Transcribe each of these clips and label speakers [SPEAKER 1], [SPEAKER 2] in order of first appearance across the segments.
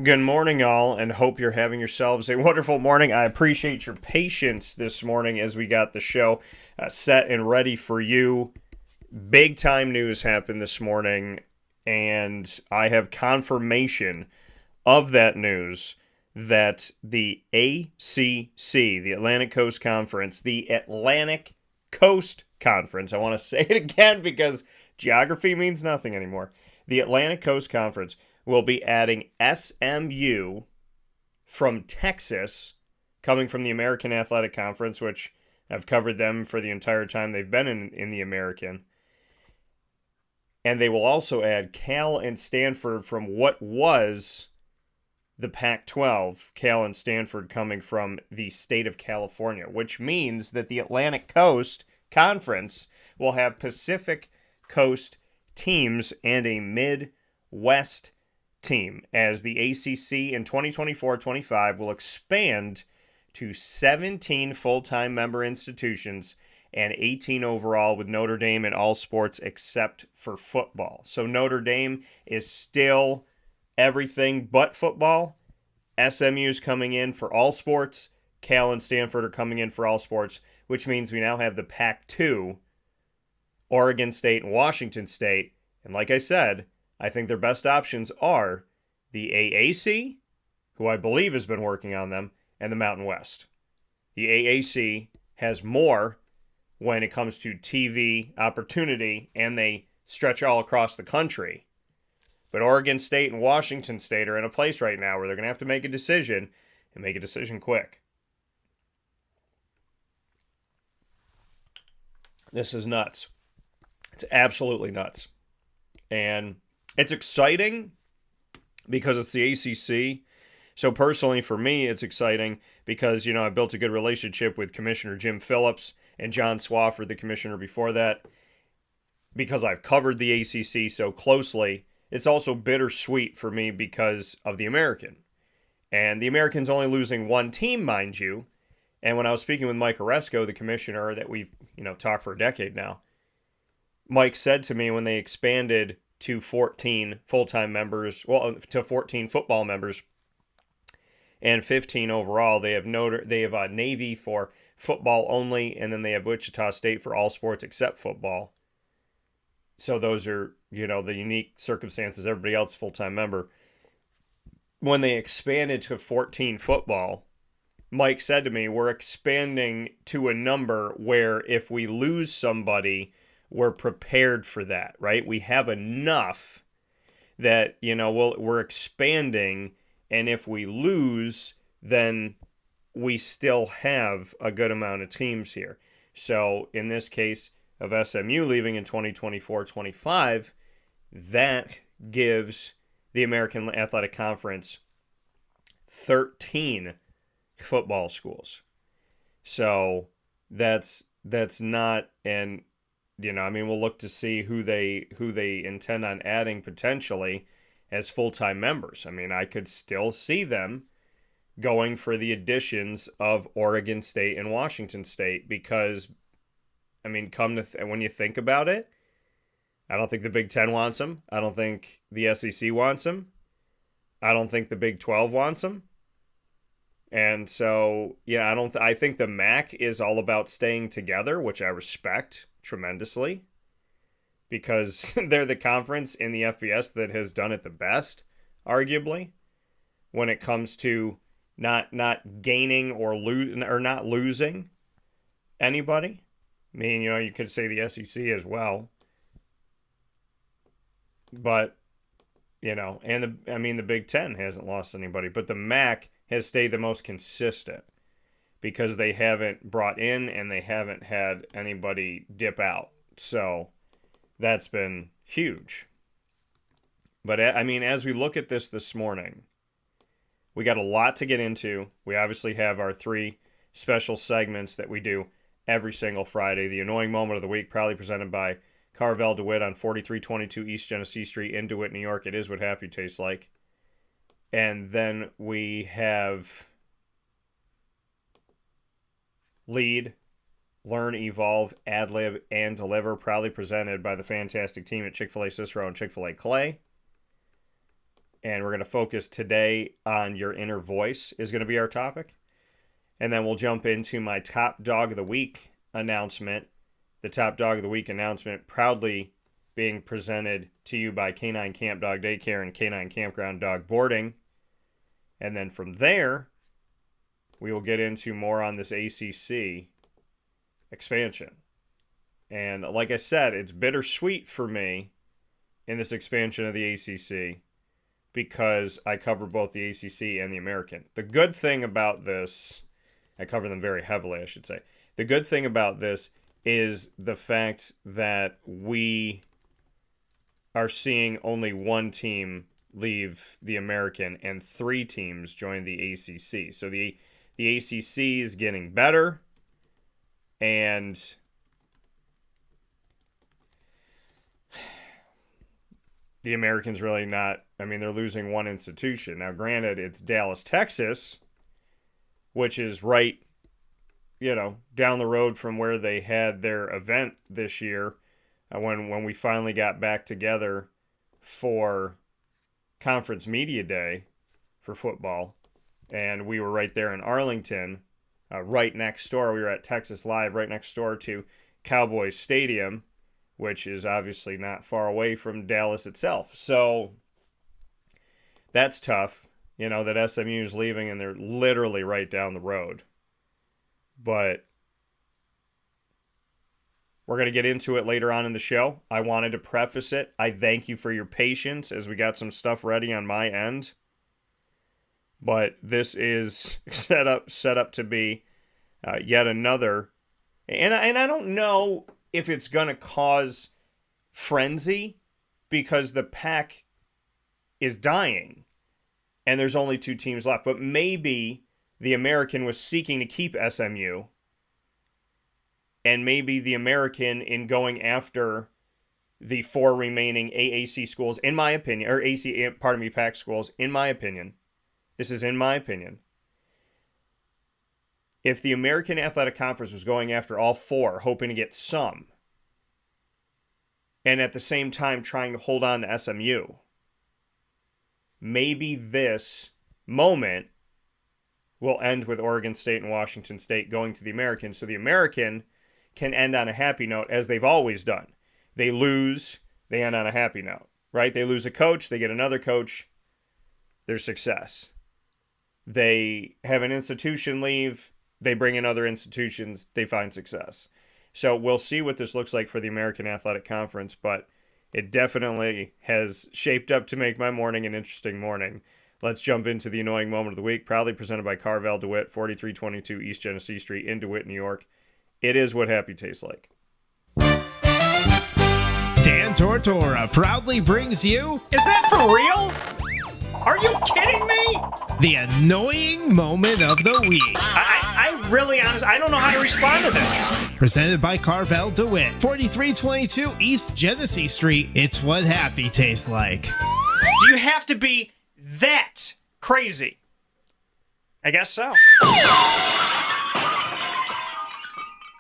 [SPEAKER 1] Good morning, all, and hope you're having yourselves a wonderful morning. I appreciate your patience this morning as we got the show set and ready for you. Big time news happened this morning, and I have confirmation of that news that the ACC, the Atlantic Coast Conference, I want to say it again because geography means nothing anymore. The Atlantic Coast Conference will be adding SMU from Texas, coming from the American Athletic Conference, which I've covered them for the entire time they've been in the American. And they will also add Cal and Stanford from what was the Pac-12, Cal and Stanford coming from the state of California, which means that the Atlantic Coast Conference will have Pacific Coast teams and a Midwest team, as the ACC in 2024-25 will expand to 17 full-time member institutions and 18 overall, with Notre Dame in all sports except for football. So Notre Dame is still everything but football. SMU's coming in for all sports. Cal and Stanford are coming in for all sports, which means we now have the Pac-2, Oregon State and Washington State. And like I said, I think their best options are the AAC, who I believe has been working on them, and the Mountain West. The AAC has more when it comes to TV opportunity, and they stretch all across the country. But Oregon State and Washington State are in a place right now where they're going to have to make a decision, and make a decision quick. This is nuts. It's absolutely nuts. And it's exciting because it's the ACC. So personally, for me, it's exciting because, I built a good relationship with Commissioner Jim Phillips and John Swafford, the commissioner before that. Because I've covered the ACC so closely, it's also bittersweet for me because of the American. And the American's only losing one team, mind you. And when I was speaking with Mike Oresco, the commissioner that we've, talked for a decade now, Mike said to me when they expanded to 14 full-time members, to 14 football members and 15 overall, they have Navy for football only, and then they have Wichita State for all sports except football. So those are, the unique circumstances. Everybody else full-time member. When they expanded to 14 football, Mike said to me, we're expanding to a number where if we lose somebody, we're prepared for that, right? We have enough that, we're expanding, and if we lose, then we still have a good amount of teams here. So in this case of SMU leaving in 2024-25, that gives the American Athletic Conference 13 football schools. So that's not an we'll look to see who they intend on adding potentially as full-time members. I could still see them going for the additions of Oregon State and Washington State because, when you think about it, I don't think the Big Ten wants them. I don't think the SEC wants them. I don't think the Big 12 wants them. And so, I think the MAC is all about staying together, which I respect tremendously because they're the conference in the FBS that has done it the best, arguably, when it comes to not gaining or not losing anybody. You could say the SEC as well. But, and the Big Ten hasn't lost anybody, but the MAC has stayed the most consistent because they haven't brought in and they haven't had anybody dip out. So that's been huge. But as we look at this morning, we got a lot to get into. We obviously have our 3 special segments that we do every single Friday. The Annoying Moment of the Week, proudly presented by Carvel DeWitt on 4322 East Genesee Street in DeWitt, New York. It is what happy tastes like. And then we have Lead, Learn, Evolve, Ad-lib, and Deliver, proudly presented by the fantastic team at Chick-fil-A Cicero and Chick-fil-A Clay. And we're going to focus today on your inner voice is going to be our topic. And then we'll jump into my top dog of the week announcement. The top dog of the week announcement proudly being presented to you by Canine Camp Dog Daycare and Canine Kampground Dog Boarding. And then from there, we will get into more on this ACC expansion. And like I said, it's bittersweet for me in this expansion of the ACC because I cover both the ACC and the American. The good thing about this, I cover them very heavily, I should say. The good thing about this is the fact that we are seeing only one team leave the American and 3 teams join the ACC. So the ACC is getting better, and the American's really not. I mean, they're losing one institution. Now, granted, it's Dallas, Texas, which is right, down the road from where they had their event this year when we finally got back together for Conference Media Day for football. And we were right there in Arlington, right next door. We were at Texas Live, right next door to Cowboys Stadium, which is obviously not far away from Dallas itself. So that's tough, that SMU is leaving and they're literally right down the road. But we're going to get into it later on in the show. I wanted to preface it. I thank you for your patience as we got some stuff ready on my end. But this is set up to be yet another. And I don't know if it's going to cause frenzy because the pack is dying and there's only 2 teams left. But maybe the American was seeking to keep SMU. And maybe the American, in going after the 4 remaining AAC schools, in my opinion, or PAC schools, in my opinion, this is in my opinion, if the American Athletic Conference was going after all 4, hoping to get some, and at the same time trying to hold on to SMU, maybe this moment will end with Oregon State and Washington State going to the American, so the American can end on a happy note, as they've always done. They lose, they end on a happy note, right? They lose a coach, they get another coach, there's success. They have an institution leave, they bring in other institutions, they find success. So we'll see what this looks like for the American Athletic Conference, but it definitely has shaped up to make my morning an interesting morning. Let's jump into the annoying moment of the week, proudly presented by Carvel DeWitt, 4322 East Genesee Street in DeWitt, New York. It is what happy tastes like.
[SPEAKER 2] Dan Tortora proudly brings you...
[SPEAKER 1] Is that for real? Are you kidding me?
[SPEAKER 2] The annoying moment of the week.
[SPEAKER 1] I really, honestly, I don't know how to respond to this.
[SPEAKER 2] Presented by Carvel DeWitt, 4322 East Genesee Street. It's what happy tastes like.
[SPEAKER 1] Do you have to be that crazy? I guess so.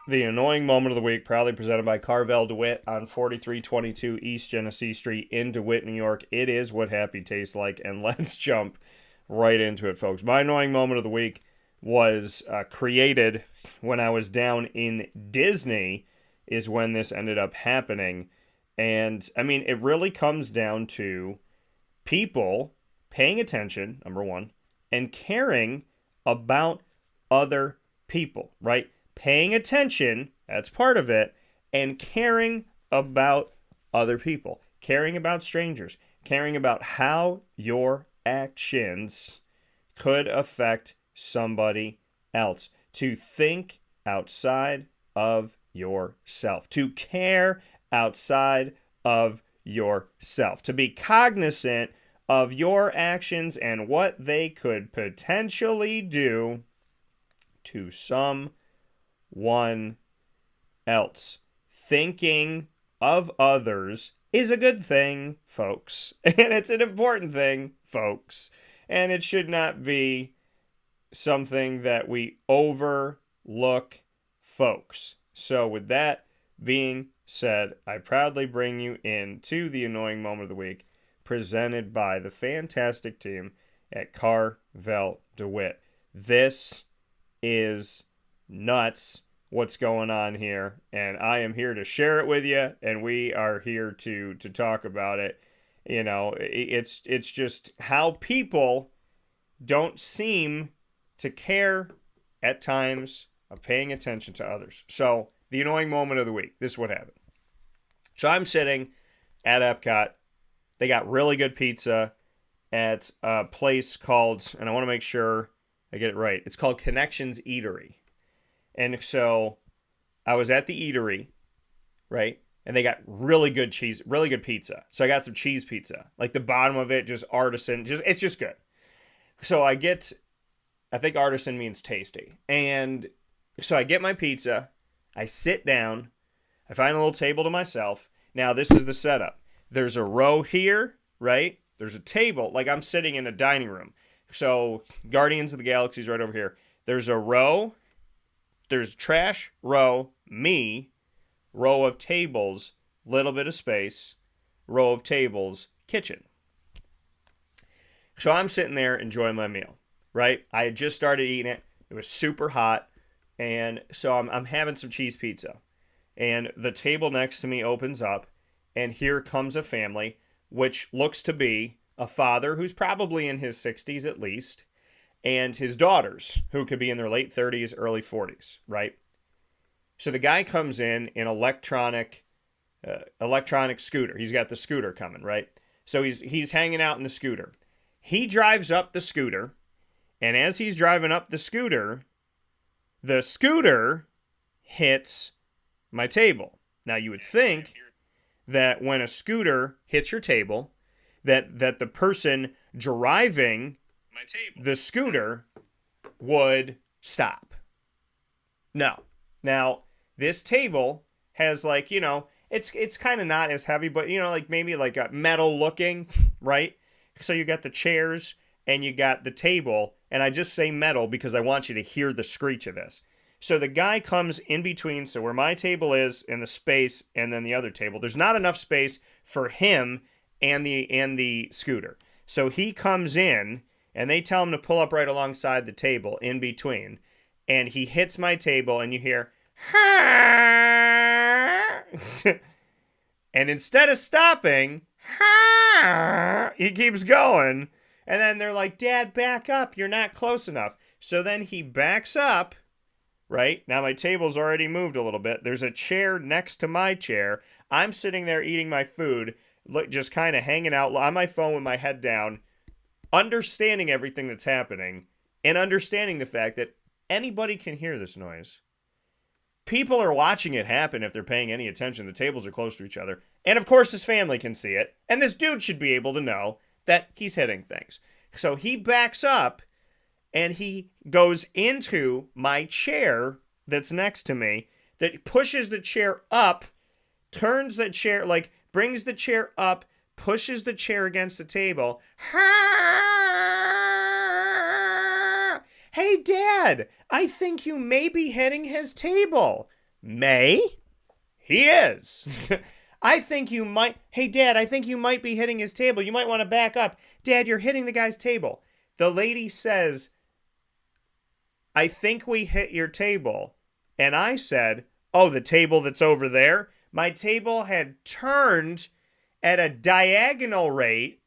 [SPEAKER 1] The annoying moment of the week, proudly presented by Carvel DeWitt on 4322 East Genesee Street in DeWitt, New York. It is what happy tastes like, and let's jump right into it, folks. My annoying moment of the week was created when I was down in Disney, is when this ended up happening. And, I mean, it really comes down to people paying attention, number one, and caring about other people, right? Paying attention, that's part of it, and caring about other people, caring about strangers, caring about how your actions could affect somebody else, to think outside of yourself, to care outside of yourself, to be cognizant of your actions and what they could potentially do to someone else. Thinking of others is a good thing, folks. And it's an important thing, folks. And it should not be something that we overlook, folks. So with that being said, I proudly bring you into the annoying moment of the week, presented by the fantastic team at Carvel DeWitt. This is nuts what's going on here, and I am here to share it with you, and we are here to talk about it. You know, it's just how people don't seem to care at times of paying attention to others. So, the annoying moment of the week. This is what happened. So, I'm sitting at Epcot. They got really good pizza at a place called, and I want to make sure I get it right, it's called Connections Eatery. And so, I was at the eatery, right? And they got really good pizza. So, I got some cheese pizza. Like the bottom of it, just artisan, it's just good. So, I think artisan means tasty. And so I get my pizza, I sit down, I find a little table to myself. Now, this is the setup. There's a row here, right? There's a table, like I'm sitting in a dining room. So, Guardians of the Galaxy's right over here. There's a row, there's trash, row, me, row of tables, little bit of space, row of tables, kitchen. So, I'm sitting there enjoying my meal. Right? I had just started eating it. It was super hot. And so I'm having some cheese pizza. And the table next to me opens up. And here comes a family, which looks to be a father who's probably in his 60s at least. And his daughters, who could be in their late 30s, early 40s. Right? So the guy comes in electronic scooter. He's got the scooter coming, right? So he's hanging out in the scooter. He drives up the scooter. And as he's driving up the scooter hits my table. Now, you would think that when a scooter hits your table, that the person driving the scooter would stop. No. Now, this table has it's kind of not as heavy, but, maybe like a metal looking, right? So you got the chairs and you got the table. And I just say metal because I want you to hear the screech of this. So the guy comes in between, so where my table is in the space and then the other table, there's not enough space for him and the scooter. So he comes in and they tell him to pull up right alongside the table in between. And he hits my table and you hear, and instead of stopping, he keeps going. And then they're like, Dad, back up. You're not close enough. So then he backs up, right? Now my table's already moved a little bit. There's a chair next to my chair. I'm sitting there eating my food, just kind of hanging out on my phone with my head down, understanding everything that's happening and understanding the fact that anybody can hear this noise. People are watching it happen if they're paying any attention. The tables are close to each other. And of course, his family can see it. And this dude should be able to know that he's hitting things. So he backs up and he goes into my chair that's next to me, that pushes the chair up, turns the chair, brings the chair up, pushes the chair against the table. Hey, Dad, I think you may be hitting his table. May? He is. I think you might. Hey, Dad, I think you might be hitting his table. You might want to back up. Dad, you're hitting the guy's table. The lady says, I think we hit your table. And I said, oh, the table that's over there? My table had turned at a diagonal rate.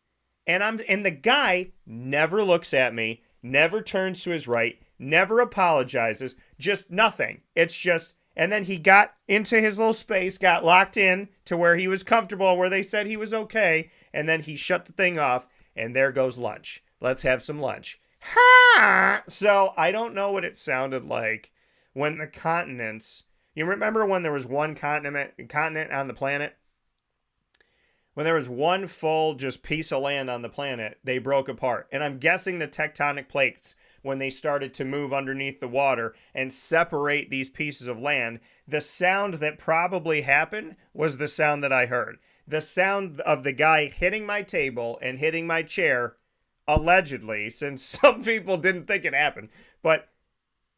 [SPEAKER 1] And the guy never looks at me, never turns to his right, never apologizes, just nothing. It's just. And then he got into his little space, got locked in to where he was comfortable, where they said he was okay. And then he shut the thing off, and there goes lunch. Let's have some lunch. Ha! So I don't know what it sounded like when the continents... You remember when there was one continent on the planet? When there was one full just piece of land on the planet, they broke apart. And I'm guessing the tectonic plates, when they started to move underneath the water and separate these pieces of land, the sound that probably happened was the sound that I heard. The sound of the guy hitting my table and hitting my chair, allegedly, since some people didn't think it happened. But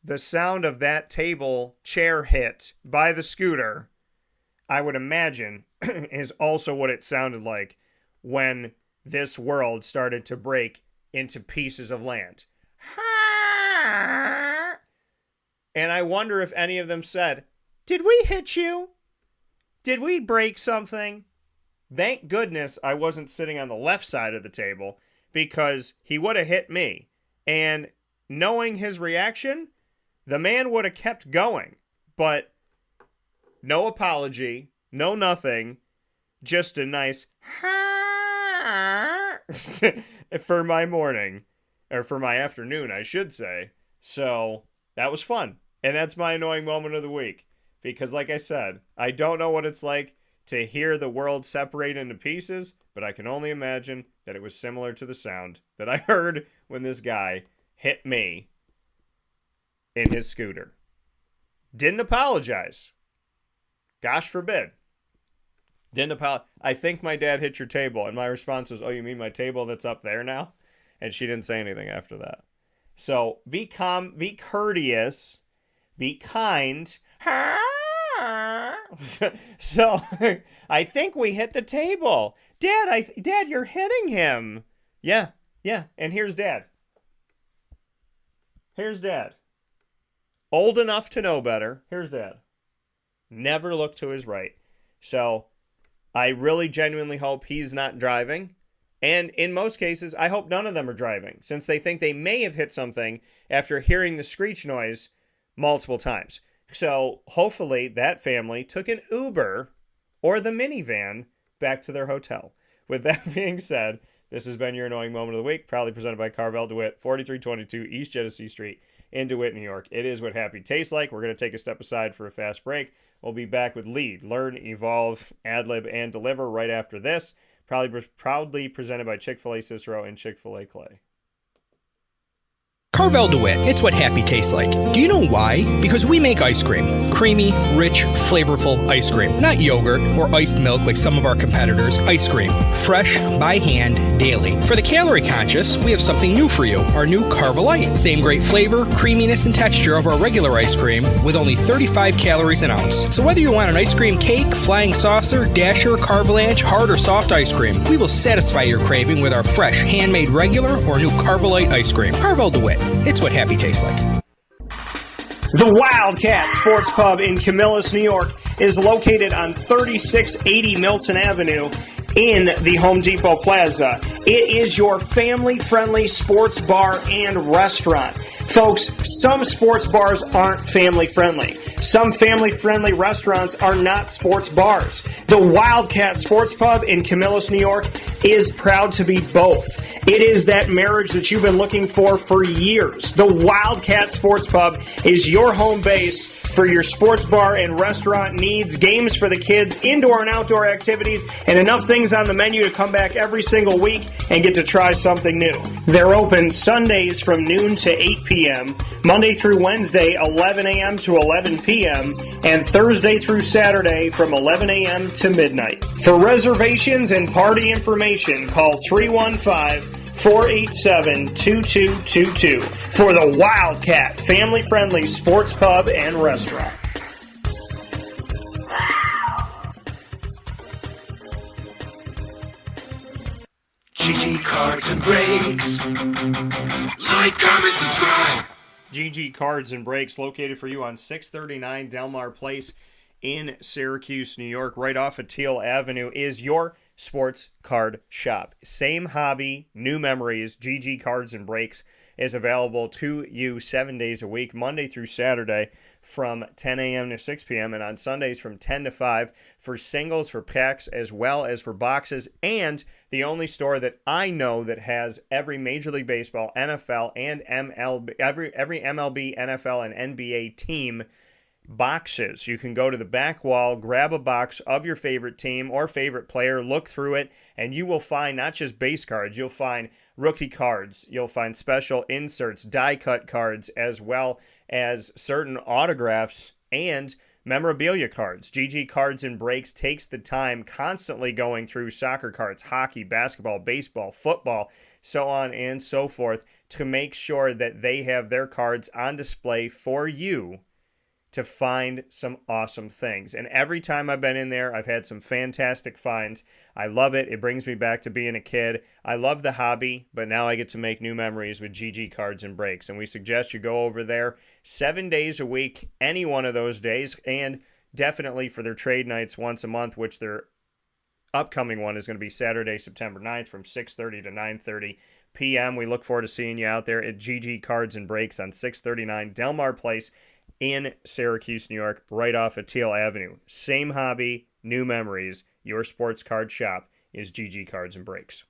[SPEAKER 1] the sound of that table chair hit by the scooter, I would imagine, is also what it sounded like when this world started to break into pieces of land. And I wonder if any of them said, "Did we hit you? Did we break something?" Thank goodness I wasn't sitting on the left side of the table, because he would have hit me. And knowing his reaction, the man would have kept going. But no apology, no nothing, just a nice for my morning, or for my afternoon, I should say. So that was fun. And that's my annoying moment of the week. Because like I said, I don't know what it's like to hear the world separate into pieces, but I can only imagine that it was similar to the sound that I heard when this guy hit me in his scooter. Didn't apologize. Gosh forbid. Didn't apologize. I think my dad hit your table, and my response was, "Oh, you mean my table that's up there now?" And she didn't say anything after that. So be calm, be courteous, be kind. So I think we hit the table. Dad, you're hitting him. Yeah. And here's Dad. Old enough to know better. Here's Dad. Never look to his right. So I really genuinely hope he's not driving. And in most cases, I hope none of them are driving, since they think they may have hit something after hearing the screech noise multiple times. So hopefully that family took an Uber or the minivan back to their hotel. With that being said, this has been your annoying moment of the week, proudly presented by Carvel DeWitt, 4322 East Genesee Street in DeWitt, New York. It is what happy tastes like. We're going to take a step aside for a fast break. We'll be back with Lead, Learn, Evolve, Ad-Lib, and Deliver right after this. Proudly presented by Chick-fil-A Cicero and Chick-fil-A Clay.
[SPEAKER 3] Carvel DeWitt, it's what happy tastes like. Do you know why? Because we make ice cream. Creamy, rich, flavorful ice cream. Not yogurt or iced milk like some of our competitors. Ice cream. Fresh, by hand, daily. For the calorie conscious, we have something new for you. Our new Carvelite. Same great flavor, creaminess, and texture of our regular ice cream with only 35 calories an ounce. So whether you want an ice cream cake, flying saucer, dasher, carvalanche, hard or soft ice cream, we will satisfy your craving with our fresh, handmade regular or new Carvelite ice cream. Carvel DeWitt. It's what happy tastes like.
[SPEAKER 1] The Wildcat Sports Pub in Camillus, New York is located on 3680 Milton Avenue in the Home Depot Plaza. It is your family-friendly sports bar and restaurant. Folks, some sports bars aren't family-friendly. Some family-friendly restaurants are not sports bars. The Wildcat Sports Pub in Camillus, New York is proud to be both. It is that marriage that you've been looking for years. The Wildcat Sports Pub is your home base for your sports bar and restaurant needs, games for the kids, indoor and outdoor activities, and enough things on the menu to come back every single week and get to try something new. They're open Sundays from noon to 8 p.m., Monday through Wednesday, 11 a.m. to 11 p.m., and Thursday through Saturday from 11 a.m. to midnight. For reservations and party information, call 315-487-2222 for the Wildcat family-friendly sports pub and restaurant.
[SPEAKER 4] GG Cards and Breaks. Like, comment, subscribe.
[SPEAKER 1] GG Cards and Breaks, located for you on 639 Delmar Place in Syracuse, New York, right off of Teal Avenue, is your sports card shop. Same hobby, new memories. GG Cards and Breaks is available to you 7 days a week, Monday through Saturday from 10 a.m. to 6 p.m. and on Sundays from 10 to 5 for singles, for packs, as well as for boxes. And the only store that I know that has every Major League Baseball, NFL, and MLB, every MLB, NFL, and NBA team boxes. You can go to the back wall, grab a box of your favorite team or favorite player, look through it, and you will find not just base cards, you'll find rookie cards, you'll find special inserts, die-cut cards, as well as certain autographs and memorabilia cards. GG Cards and Breaks takes the time constantly going through soccer cards, hockey, basketball, baseball, football, so on and so forth, to make sure that they have their cards on display for you to find some awesome things. And every time I've been in there, I've had some fantastic finds. I love it. It brings me back to being a kid. I love the hobby, but now I get to make new memories with GG Cards and Breaks. And we suggest you go over there 7 days a week, any one of those days, and definitely for their trade nights once a month, which their upcoming one is going to be Saturday, September 9th from 6:30 to 9:30 p.m. We look forward to seeing you out there at GG Cards and Breaks on 639 Delmar Place in Syracuse, New York, right off of Teal Avenue. Same hobby, new memories. Your sports card shop is GG Cards and Breaks.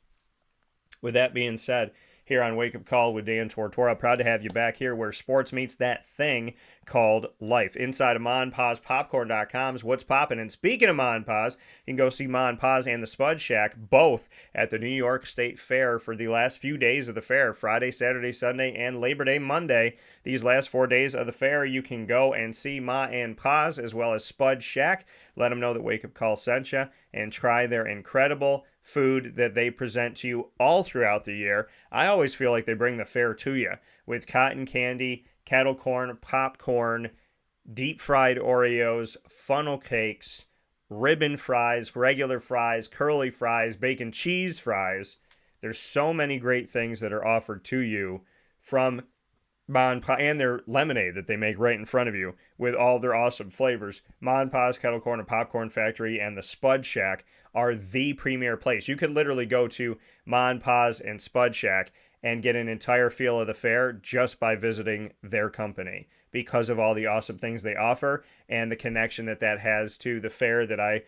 [SPEAKER 1] With that being said, here on Wake Up Call with Dan Tortora, proud to have you back here where sports meets that thing called life. Inside of Ma and Pa's Popcorn.com's What's Poppin'. And speaking of Ma and Pa's, you can go see Ma and Pa's and the Spud Shack both at the New York State Fair for the last few days of the fair, Friday, Saturday, Sunday, and Labor Day Monday. These last 4 days of the fair, you can go and see Ma and Pa's as well as Spud Shack. Let them know that Wake Up Call sent you and try their incredible food that they present to you all throughout the year. I always feel like they bring the fair to you with cotton candy, kettle corn, popcorn, deep fried Oreos, funnel cakes, ribbon fries, regular fries, curly fries, bacon cheese fries. There's so many great things that are offered to you from Ma and Pa, and their lemonade that they make right in front of you with all their awesome flavors. Ma and Pa's Kettle Corn and Popcorn Factory and the Spud Shack are the premier place. You could literally go to Ma and Pa's and Spud Shack and get an entire feel of the fair just by visiting their company because of all the awesome things they offer and the connection that that has to the fair that I,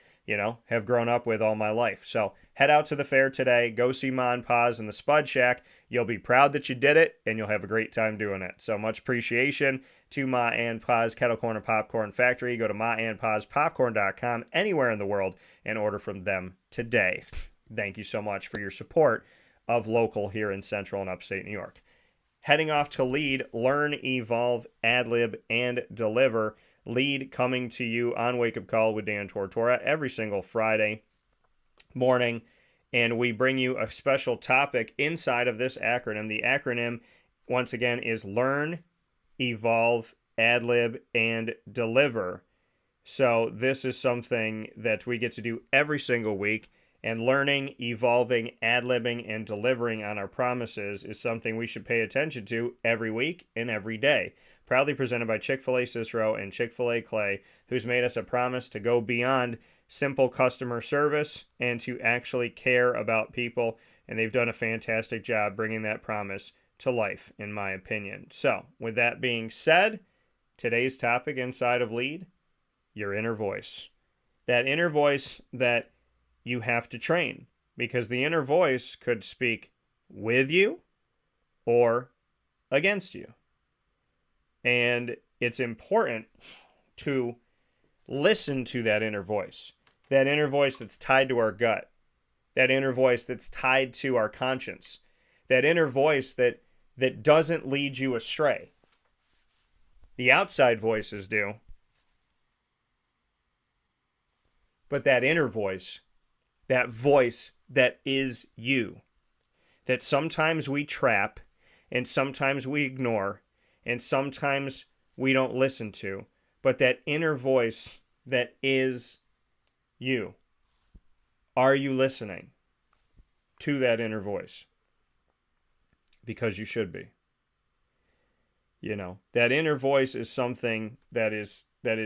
[SPEAKER 1] have grown up with all my life. So head out to the fair today. Go see Ma and Pa's and the Spud Shack. You'll be proud that you did it, and you'll have a great time doing it. So much appreciation to Ma and Pa's Kettle Corn and Popcorn Factory. Go to maandpa'spopcorn.com anywhere in the world and order from them today. Thank you so much for your support of local here in Central and Upstate New York. Heading off to Lead, Learn, Evolve, Ad-lib, and Deliver. Lead coming to you on Wake Up Call with Dan Tortora every single Friday morning. And we bring you a special topic inside of this acronym. The acronym, once again, is Learn, Evolve, Ad-lib, and Deliver. So this is something that we get to do every single week. And learning, evolving, ad-libbing, and delivering on our promises is something we should pay attention to every week and every day. Proudly presented by Chick-fil-A Cicero and Chick-fil-A Clay, who's made us a promise to go beyond simple customer service and to actually care about people. And they've done a fantastic job bringing that promise to life, in my opinion. So, with that being said, today's topic inside of Lead, your inner voice. That inner voice that you have to train, because the inner voice could speak with you or against you. And it's important to listen to that inner voice that's tied to our gut, that inner voice that's tied to our conscience, that inner voice that doesn't lead you astray. The outside voices do, but that inner voice, that voice that is you, that sometimes we trap and sometimes we ignore and sometimes we don't listen to, but that inner voice that is you. Are you listening to that inner voice? Because you should be. That inner voice is something that is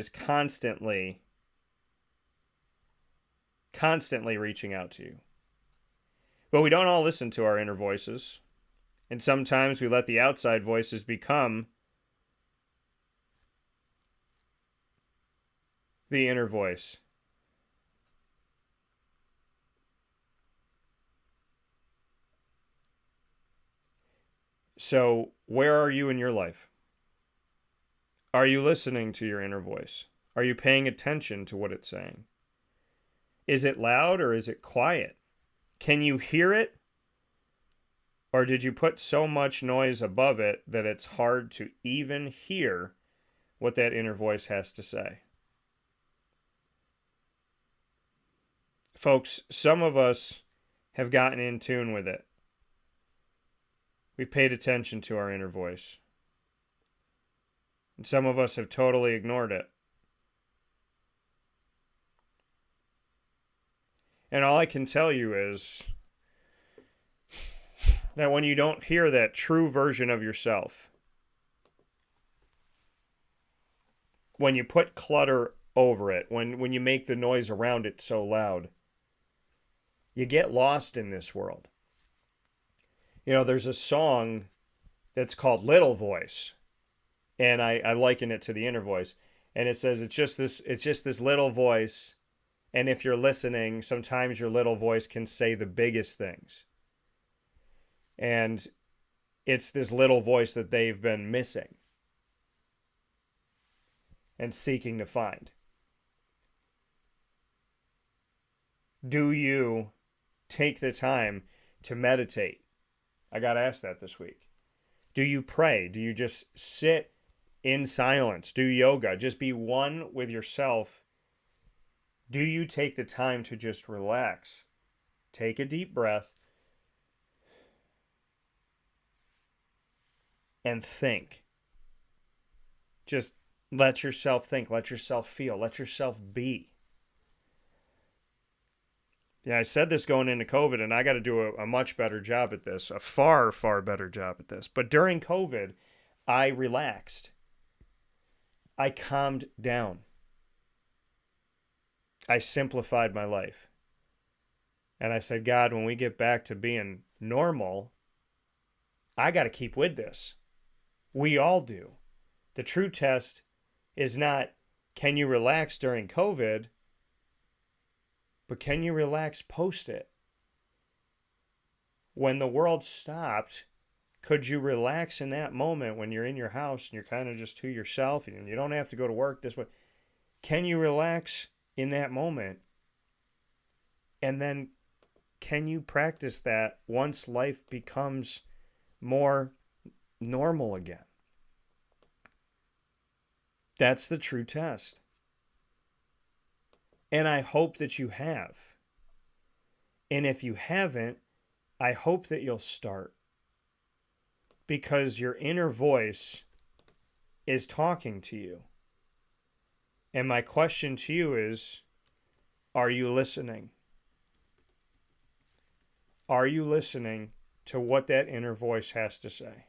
[SPEAKER 1] constantly reaching out to you. But we don't all listen to our inner voices. And sometimes we let the outside voices become the inner voice. So, where are you in your life? Are you listening to your inner voice? Are you paying attention to what it's saying? Is it loud or is it quiet? Can you hear it? Or did you put so much noise above it that it's hard to even hear what that inner voice has to say? Folks, some of us have gotten in tune with it. We paid attention to our inner voice. And some of us have totally ignored it. And all I can tell you is that when you don't hear that true version of yourself, when you put clutter over it, when you make the noise around it so loud, you get lost in this world. You know, there's a song that's called Little Voice, and I liken it to the inner voice. And it says it's just this little voice, and if you're listening, sometimes your little voice can say the biggest things. And it's this little voice that they've been missing and seeking to find. Do you take the time to meditate? I got asked that this week. Do you pray? Do you just sit in silence? Do yoga? Just be one with yourself? Do you take the time to just relax? Take a deep breath and think. Just let yourself think. Let yourself feel. Let yourself be. Yeah, I said this going into COVID, and I got to do a much better job at this, a far, far better job at this. But during COVID, I relaxed. I calmed down. I simplified my life. And I said, God, when we get back to being normal, I got to keep with this. We all do. The true test is not, can you relax during COVID? But can you relax post it? When the world stopped, could you relax in that moment when you're in your house and you're kind of just to yourself and you don't have to go to work this way? Can you relax in that moment? And then can you practice that once life becomes more normal again? That's the true test. And I hope that you have. And if you haven't, I hope that you'll start. Because your inner voice is talking to you. And my question to you is, are you listening? Are you listening to what that inner voice has to say?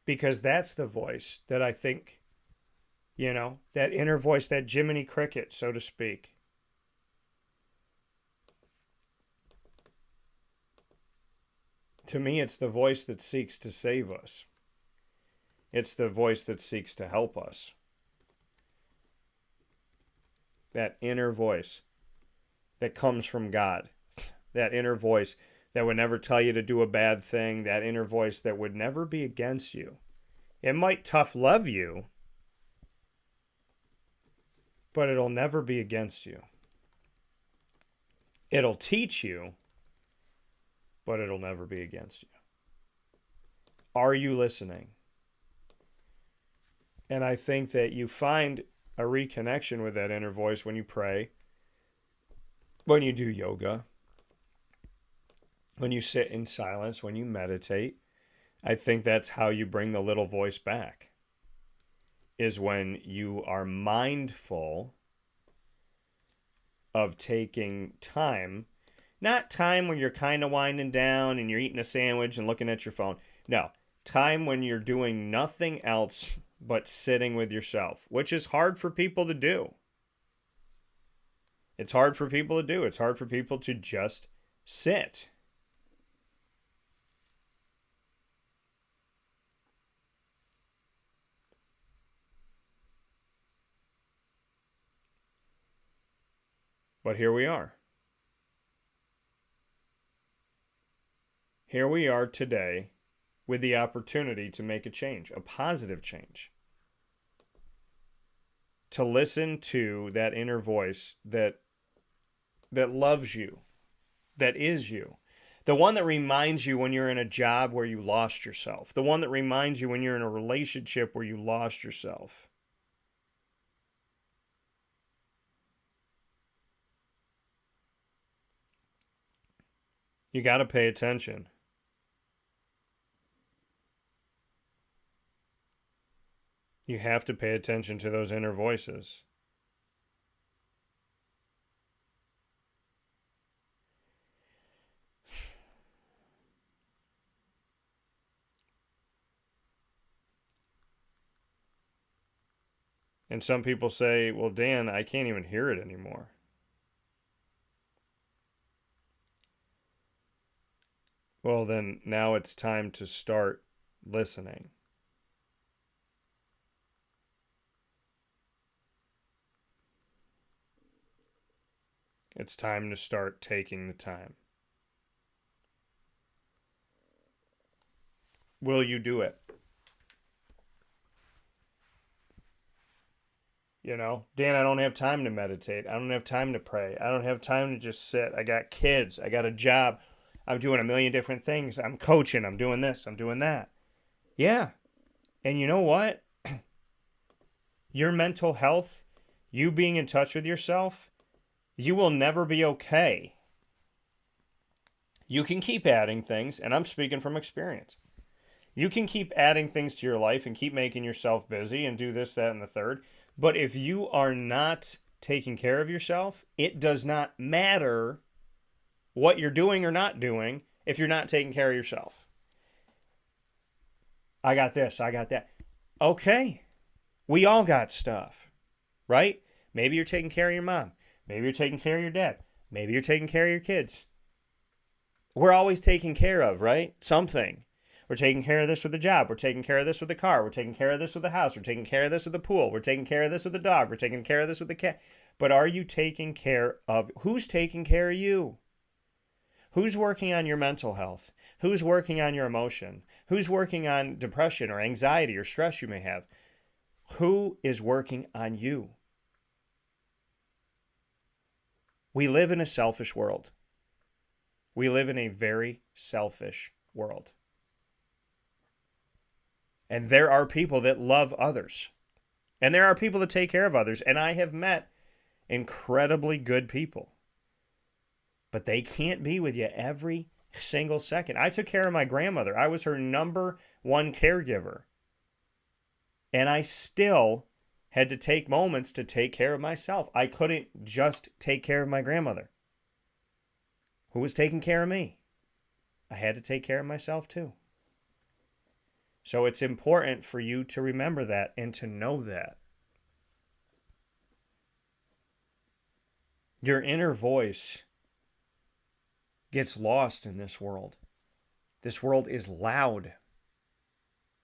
[SPEAKER 1] Because that's the voice that I think, you know, that inner voice, that Jiminy Cricket, so to speak. To me, it's the voice that seeks to save us. It's the voice that seeks to help us. That inner voice that comes from God. That inner voice that would never tell you to do a bad thing. That inner voice that would never be against you. It might tough love you, but it'll never be against you. It'll teach you, but it'll never be against you. Are you listening? And I think that you find a reconnection with that inner voice when you pray, when you do yoga, when you sit in silence, when you meditate. I think that's how you bring the little voice back, is when you are mindful of taking time. Not time when you're kind of winding down and you're eating a sandwich and looking at your phone. No, time when you're doing nothing else but sitting with yourself, which is hard for people to do. It's hard for people to do. It's hard for people to just sit. But here we are. Here we are today with the opportunity to make a change, a positive change. To listen to that inner voice that loves you, that is you. The one that reminds you when you're in a job where you lost yourself. The one that reminds you when you're in a relationship where you lost yourself. You got to pay attention. You have to pay attention to those inner voices. And some people say, well, Dan, I can't even hear it anymore. Well, then now it's time to start listening. It's time to start taking the time. Will you do it? Dan, I don't have time to meditate. I don't have time to pray. I don't have time to just sit. I got kids. I got a job. I'm doing a million different things. I'm coaching. I'm doing this. I'm doing that. Yeah. And you know what? Your mental health, you being in touch with yourself, you will never be okay. You can keep adding things, and I'm speaking from experience. You can keep adding things to your life and keep making yourself busy and do this, that, and the third. But if you are not taking care of yourself, it does not matter what you're doing or not doing if you're not taking care of yourself. I got this, I got that. Okay, we all got stuff, right? Maybe you're taking care of your mom. Maybe you're taking care of your dad. Maybe you're taking care of your kids. We're always taking care of, right? Something. We're taking care of this with the job. We're taking care of this with the car. We're taking care of this with the house. We're taking care of this with the pool. We're taking care of this with the dog. We're taking care of this with the cat. But are you taking care of, who's taking care of you? Who's working on your mental health? Who's working on your emotion? Who's working on depression or anxiety or stress you may have? Who is working on you? We live in a selfish world. We live in a very selfish world. And there are people that love others. And there are people that take care of others. And I have met incredibly good people. But they can't be with you every single second. I took care of my grandmother. I was her number one caregiver. And I still had to take moments to take care of myself. I couldn't just take care of my grandmother. Who was taking care of me? I had to take care of myself too. So it's important for you to remember that and to know that. Your inner voice gets lost in this world. This world is loud.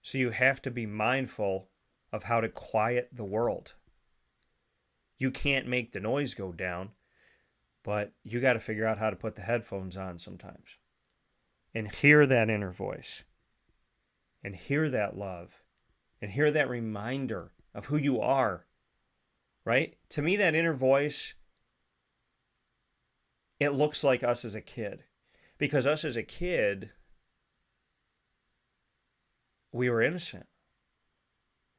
[SPEAKER 1] So you have to be mindful of how to quiet the world. You can't make the noise go down, but you got to figure out how to put the headphones on sometimes and hear that inner voice. And hear that love. And hear that reminder of who you are. Right? To me, that inner voice, it looks like us as a kid. Because us as a kid, we were innocent.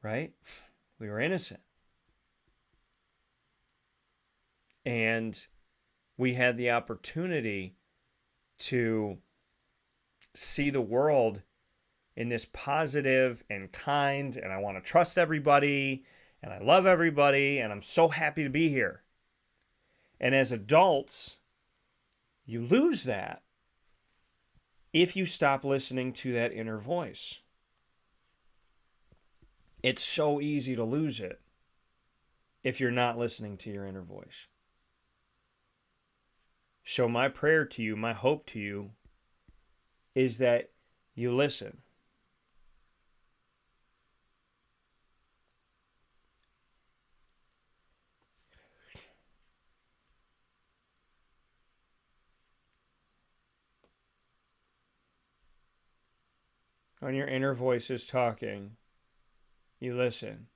[SPEAKER 1] Right? We were innocent. And we had the opportunity to see the world in this positive and kind, and I want to trust everybody, and I love everybody, and I'm so happy to be here. And as adults, you lose that if you stop listening to that inner voice. It's so easy to lose it if you're not listening to your inner voice. So my prayer to you, my hope to you, is that you listen. When your inner voice is talking, you listen.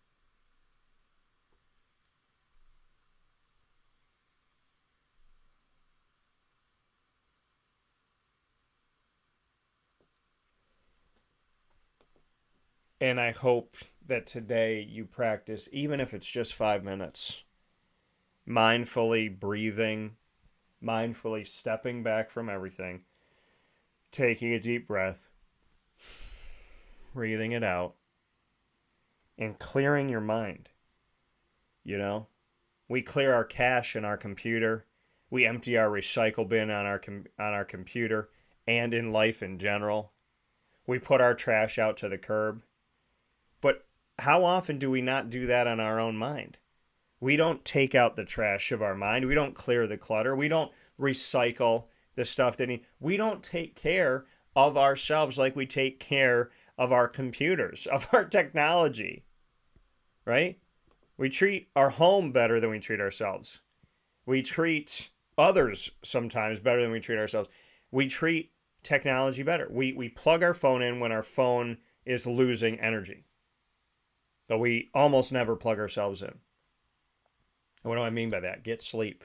[SPEAKER 1] And I hope that today you practice, even if it's just 5 minutes, mindfully breathing, mindfully stepping back from everything, taking a deep breath, breathing it out, and clearing your mind. You know, we clear our cache in our computer. We empty our recycle bin on our computer and in life in general. We put our trash out to the curb. But how often do we not do that on our own mind? We don't take out the trash of our mind. We don't clear the clutter. We don't recycle the stuff we don't take care of ourselves like we take care of our computers, of our technology, right? We treat our home better than we treat ourselves. We treat others sometimes better than we treat ourselves. We treat technology better. We plug our phone in when our phone is losing energy. But we almost never plug ourselves in. What do I mean by that? Get sleep.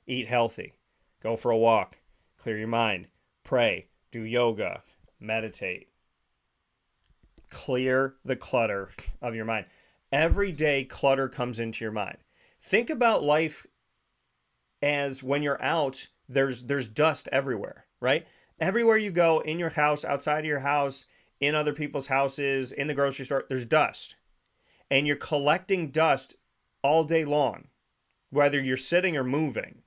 [SPEAKER 1] Eat healthy. Go for a walk. Clear your mind. Pray. Do yoga. Meditate. Clear the clutter of your mind. Every day, clutter comes into your mind. Think about life as when you're out, there's dust everywhere, right? Everywhere you go, in your house, outside of your house, in other people's houses, in the grocery store, there's dust. And you're collecting dust all day long, whether you're sitting or moving.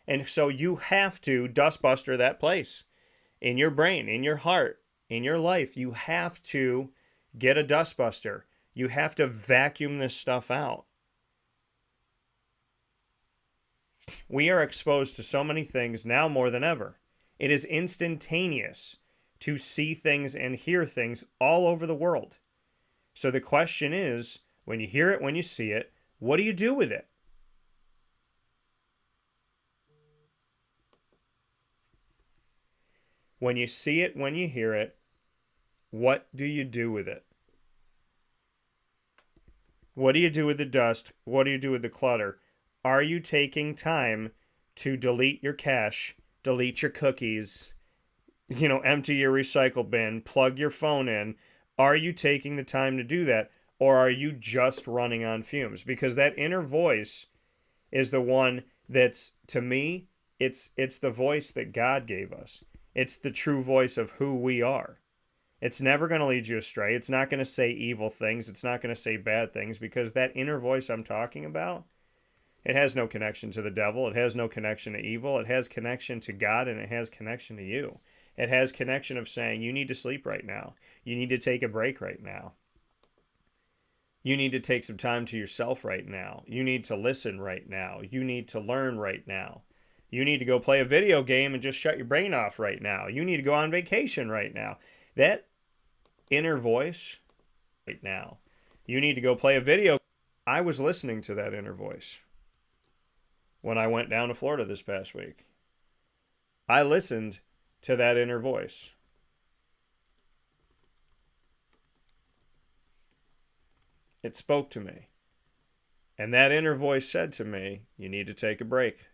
[SPEAKER 1] And so you have to dustbuster that place in your brain, in your heart, in your life. You have to get a dustbuster. You have to vacuum this stuff out. We are exposed to so many things now more than ever. It is instantaneous to see things and hear things all over the world. So the question is, when you hear it, when you see it, what do you do with it? When you see it, when you hear it, what do you do with it? What do you do with the dust? What do you do with the clutter? Are you taking time to delete your cache, delete your cookies, empty your recycle bin, plug your phone in? Are you taking the time to do that? Or are you just running on fumes? Because that inner voice is the one that's, to me, it's the voice that God gave us. It's the true voice of who we are. It's never going to lead you astray. It's not going to say evil things. It's not going to say bad things, because that inner voice I'm talking about, it has no connection to the devil. It has no connection to evil. It has connection to God, and it has connection to you. It has connection of saying, you need to sleep right now. You need to take a break right now. You need to take some time to yourself right now. You need to listen right now. You need to learn right now. You need to go play a video game and just shut your brain off right now. You need to go on vacation right now. That inner voice right now. You need to go play a video. I was listening to that inner voice when I went down to Florida this past week. I listened to that inner voice. It spoke to me. And that inner voice said to me, you need to take a break.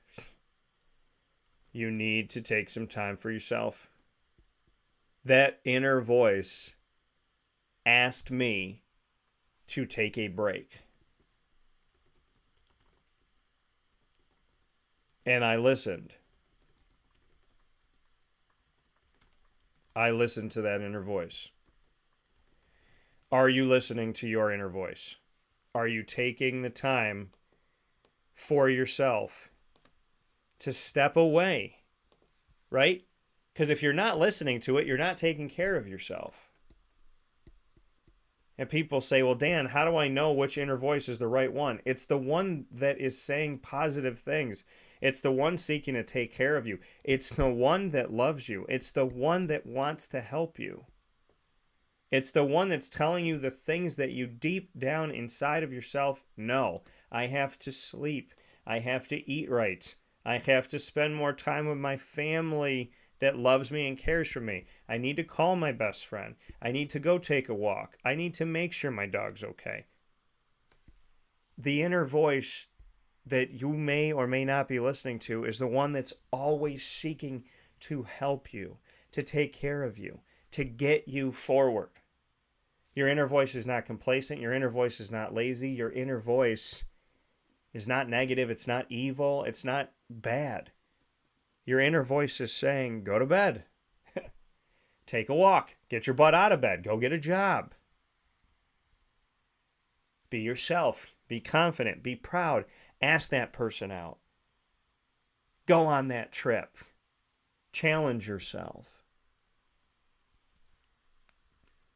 [SPEAKER 1] You need to take some time for yourself. That inner voice asked me to take a break. And I listened. I listened to that inner voice. Are you listening to your inner voice? Are you taking the time for yourself to step away, right? Because if you're not listening to it, you're not taking care of yourself. And people say, well, Dan, how do I know which inner voice is the right one? It's the one that is saying positive things. It's the one seeking to take care of you. It's the one that loves you. It's the one that wants to help you. It's the one that's telling you the things that you deep down inside of yourself know. I have to sleep. I have to eat right. I have to spend more time with my family that loves me and cares for me. I need to call my best friend. I need to go take a walk. I need to make sure my dog's okay. The inner voice that you may or may not be listening to is the one that's always seeking to help you, to take care of you, to get you forward. Your inner voice is not complacent. Your inner voice is not lazy. Your inner voice is not negative. It's not evil. It's not bad. Your inner voice is saying, go to bed. Take a walk. Get your butt out of bed. Go get a job. Be yourself. Be confident. Be proud. Ask that person out. Go on that trip. Challenge yourself.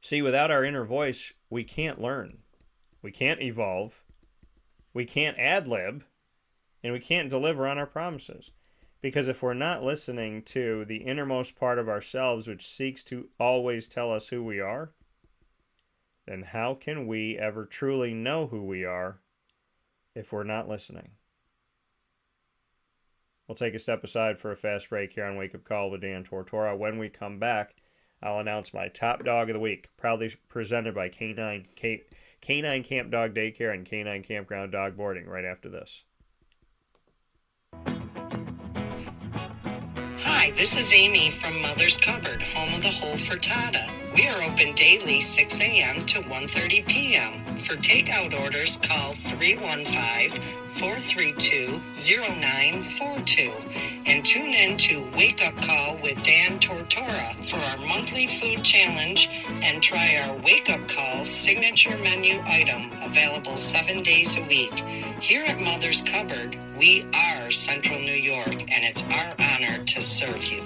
[SPEAKER 1] See, without our inner voice, we can't learn. We can't evolve. We can't ad-lib. And we can't deliver on our promises. Because if we're not listening to the innermost part of ourselves, which seeks to always tell us who we are, then how can we ever truly know who we are if we're not listening? We'll take a step aside for a fast break here on Wake Up Call with Dan Tortora. When we come back, I'll announce my top dog of the week, proudly presented by Canine Camp Dog Daycare and Canine Kampground Dog Boarding right after this.
[SPEAKER 5] Hi, this is Amy from Mother's Cupboard, home of the Whole Frittata. We are open daily 6 a.m. to 1:30 p.m. For takeout orders, call 315-432-0942 and tune in to Wake Up Call with Dan Tortora for our monthly food challenge and try our Wake Up Call signature menu item available 7 days a week. Here at Mother's Cupboard, we are Central New York, and it's our honor to serve you.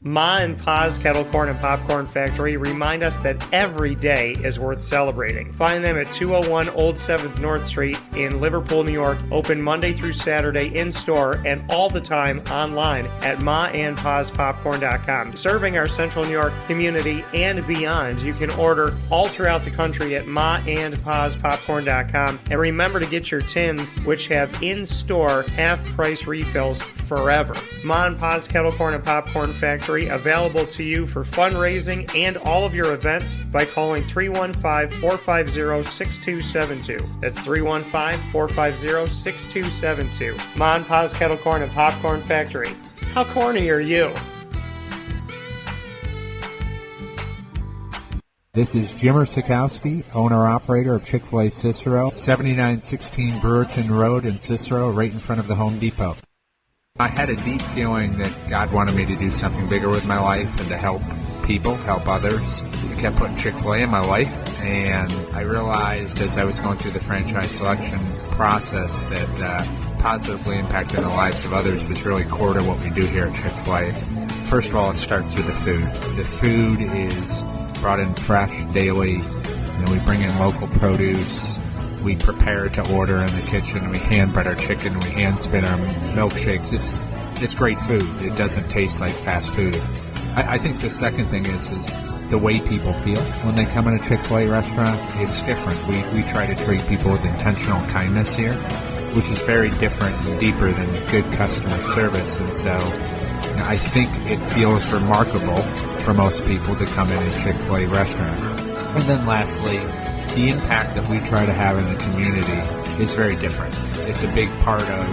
[SPEAKER 1] Ma and Pa's Kettle Corn and Popcorn Factory remind us that every day is worth celebrating. Find them at 201 Old 7th North Street in Liverpool, New York. Open Monday through Saturday in-store and all the time online at maandpaspopcorn.com. Serving our Central New York community and beyond, you can order all throughout the country at maandpaspopcorn.com. And remember to get your tins, which have in-store half-price refills forever. Ma and Pa's Kettle Corn and Popcorn Factory, available to you for fundraising and all of your events by calling 315-450-6272. That's 315-450-6272. Ma and Pa's Kettle Corn and Popcorn Factory. How corny are you?
[SPEAKER 6] This is Jimmer Sikowski, owner-operator of Chick-fil-A Cicero, 7916 Brewerton Rd in Cicero, right in front of the Home Depot. I had a deep feeling that God wanted me to do something bigger with my life and to help people, help others. I kept putting Chick-fil-A in my life, and I realized as I was going through the franchise selection process that positively impacting the lives of others was really core to what we do here at Chick-fil-A. First of all, it starts with the food. The food is brought in fresh daily. We bring in local produce. We prepare to order in the kitchen. We hand bread our chicken. We hand spin our milkshakes. It's great food. It doesn't taste like fast food. I think the second thing is the way people feel when they come in a Chick-fil-A restaurant. It's different. We try to treat people with intentional kindness here, which is very different and deeper than good customer service. And so I think it feels remarkable for most people to come in a Chick-fil-A restaurant. And then lastly, the impact that we try to have in the community is very different. It's a big part of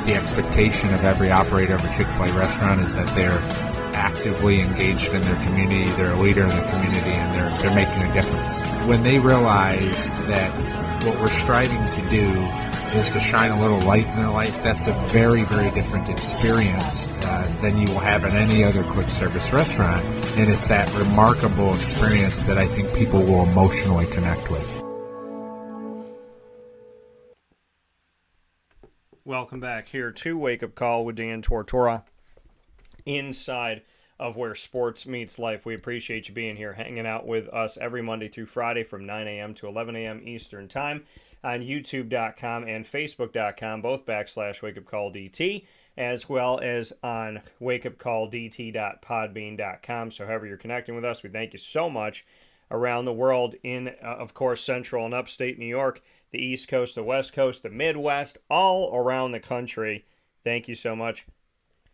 [SPEAKER 6] the expectation of every operator of a Chick-fil-A restaurant is that they're actively engaged in their community, they're a leader in the community, and they're making a difference. When they realize that what we're striving to do is to shine a little light in their life, that's a very, very different experience than you will have in any other quick service restaurant. And it's that remarkable experience that I think people will emotionally connect with.
[SPEAKER 1] Welcome back here to Wake Up Call with Dan Tortora, inside of where sports meets life. We appreciate you being here, hanging out with us every Monday through Friday from 9 a.m. to 11 a.m. Eastern Time on YouTube.com and Facebook.com, both /WakeUpCallDT, as well as on WakeUpCallDT.podbean.com. So however you're connecting with us, we thank you so much. Around the world in, of course, Central and Upstate New York, the East Coast, the West Coast, the Midwest, all around the country. Thank you so much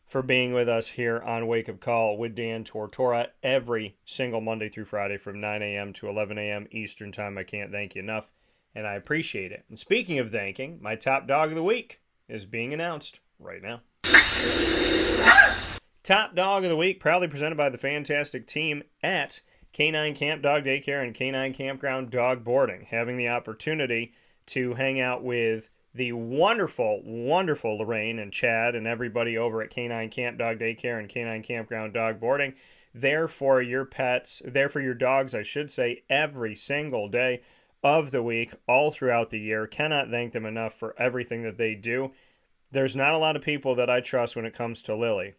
[SPEAKER 1] for being with us here on Wake Up Call with Dan Tortora every single Monday through Friday from 9 a.m. to 11 a.m. Eastern Time. I can't thank you enough, and I appreciate it. And speaking of thanking, my top dog of the week is being announced right now. Top dog of the week, proudly presented by the fantastic team at Canine Camp Dog Daycare and Canine Kampground Dog Boarding. Having the opportunity to hang out with the wonderful, wonderful Lorraine and Chad and everybody over at Canine Camp Dog Daycare and Canine Kampground Dog Boarding. there for your pets, there for your dogs, I should say, every single day of the week, all throughout the year. Cannot thank them enough for everything that they do. There's not a lot of people that I trust when it comes to Lily,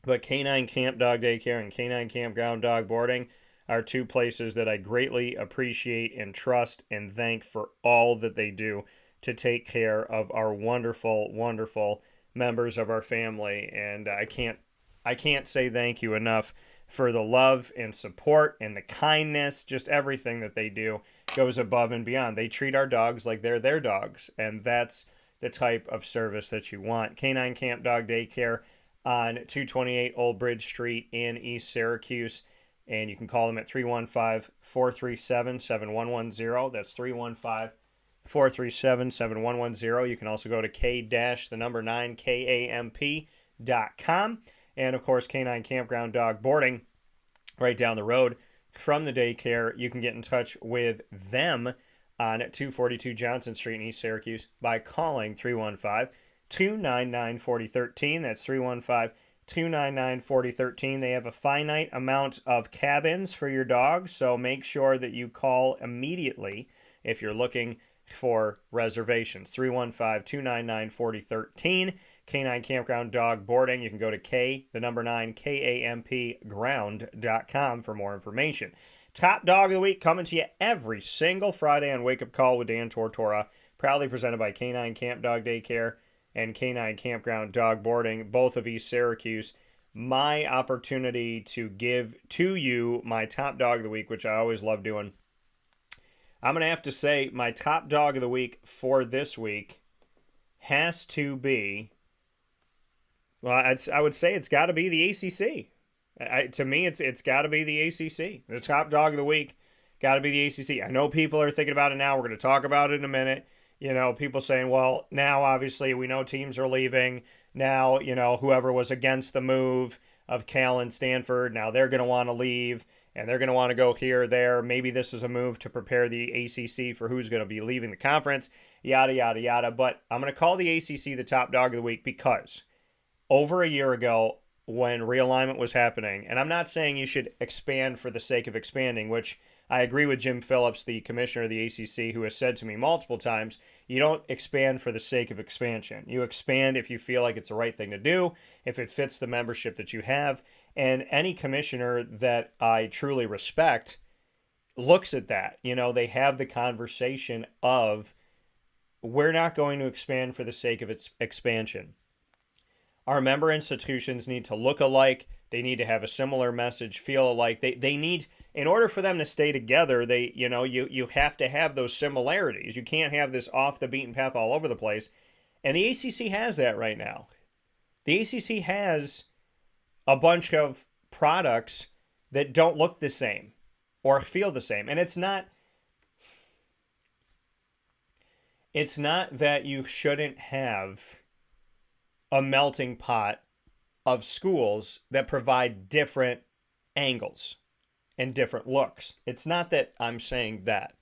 [SPEAKER 1] but Canine Camp Dog Daycare and Canine Kampground Dog Boarding are two places that I greatly appreciate and trust and thank for all that they do to take care of our wonderful, wonderful members of our family. And I can't say thank you enough for the love and support and the kindness. Just everything that they do goes above and beyond. They treat our dogs like they're their dogs, and that's the type of service that you want. Canine Camp Dog Daycare on 228 Old Bridge Street in East Syracuse. And you can call them at 315-437-7110. That's 315-437-7110. You can also go to K-9KAMP.com. And, of course, Canine Kampground Dog Boarding right down the road from the daycare. You can get in touch with them on 242 Johnson Street in East Syracuse by calling 315-299-4013. That's 315-299-4013. They have a finite amount of cabins for your dog, so make sure that you call immediately if you're looking for reservations. 315-299-4013. Canine Kampground Dog Boarding. You can go to KAMPground.com for more information. Top Dog of the Week coming to you every single Friday on Wake Up Call with Dan Tortora. Proudly presented by Canine Camp Dog Daycare and Canine Kampground Dog Boarding, both of East Syracuse. My opportunity to give to you my top dog of the week, which I always love doing. I'm going to have to say my top dog of the week for this week has to be, well, I would say it's got to be the ACC. To me, it's got to be the ACC. The top dog of the week got to be the ACC. I know people are thinking about it now. We're going to talk about it in a minute. You know, people saying, well, now obviously we know teams are leaving. Now, you know, whoever was against the move of Cal and Stanford, now they're going to want to leave, and they're going to want to go here or there. Maybe this is a move to prepare the ACC for who's going to be leaving the conference, yada, yada, yada. But I'm going to call the ACC the top dog of the week because over a year ago when realignment was happening, and I'm not saying you should expand for the sake of expanding, which I agree with Jim Phillips, the commissioner of the ACC, who has said to me multiple times, you don't expand for the sake of expansion. You expand if you feel like it's the right thing to do, if it fits the membership that you have. And any commissioner that I truly respect looks at that. You know, they have the conversation of, we're not going to expand for the sake of its expansion. Our member institutions need to look alike. They need to have a similar message, feel alike. They need, in order for them to stay together, you have to have those similarities. You can't have this off the beaten path all over the place. And the ACC has that right now. The ACC has a bunch of products that don't look the same or feel the same. And it's not that you shouldn't have a melting pot of schools that provide different angles and different looks. It's not that I'm saying that.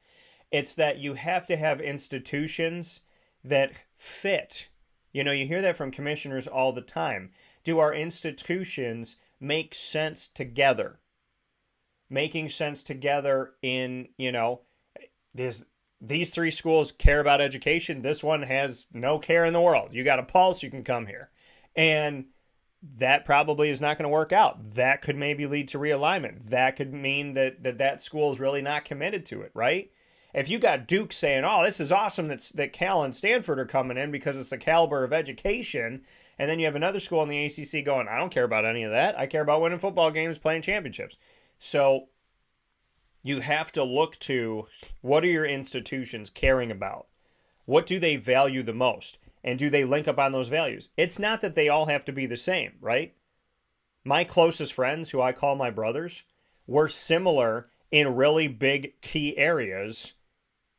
[SPEAKER 1] It's that you have to have institutions that fit. You know, you hear that from commissioners all the time. Do our institutions make sense together? Making sense together in, you know, these three schools care about education. This one has no care in the world. You got a pulse, you can come here. And that probably is not going to work out. That could maybe lead to realignment. That could mean that school is really not committed to it, right? If you got Duke saying, oh, this is awesome that Cal and Stanford are coming in because it's the caliber of education, and then you have another school in the ACC going, I don't care about any of that. I care about winning football games, playing championships. So you have to look to, what are your institutions caring about? What do they value the most? And do they link up on those values? It's not that they all have to be the same, right? My closest friends, who I call my brothers, were similar in really big key areas.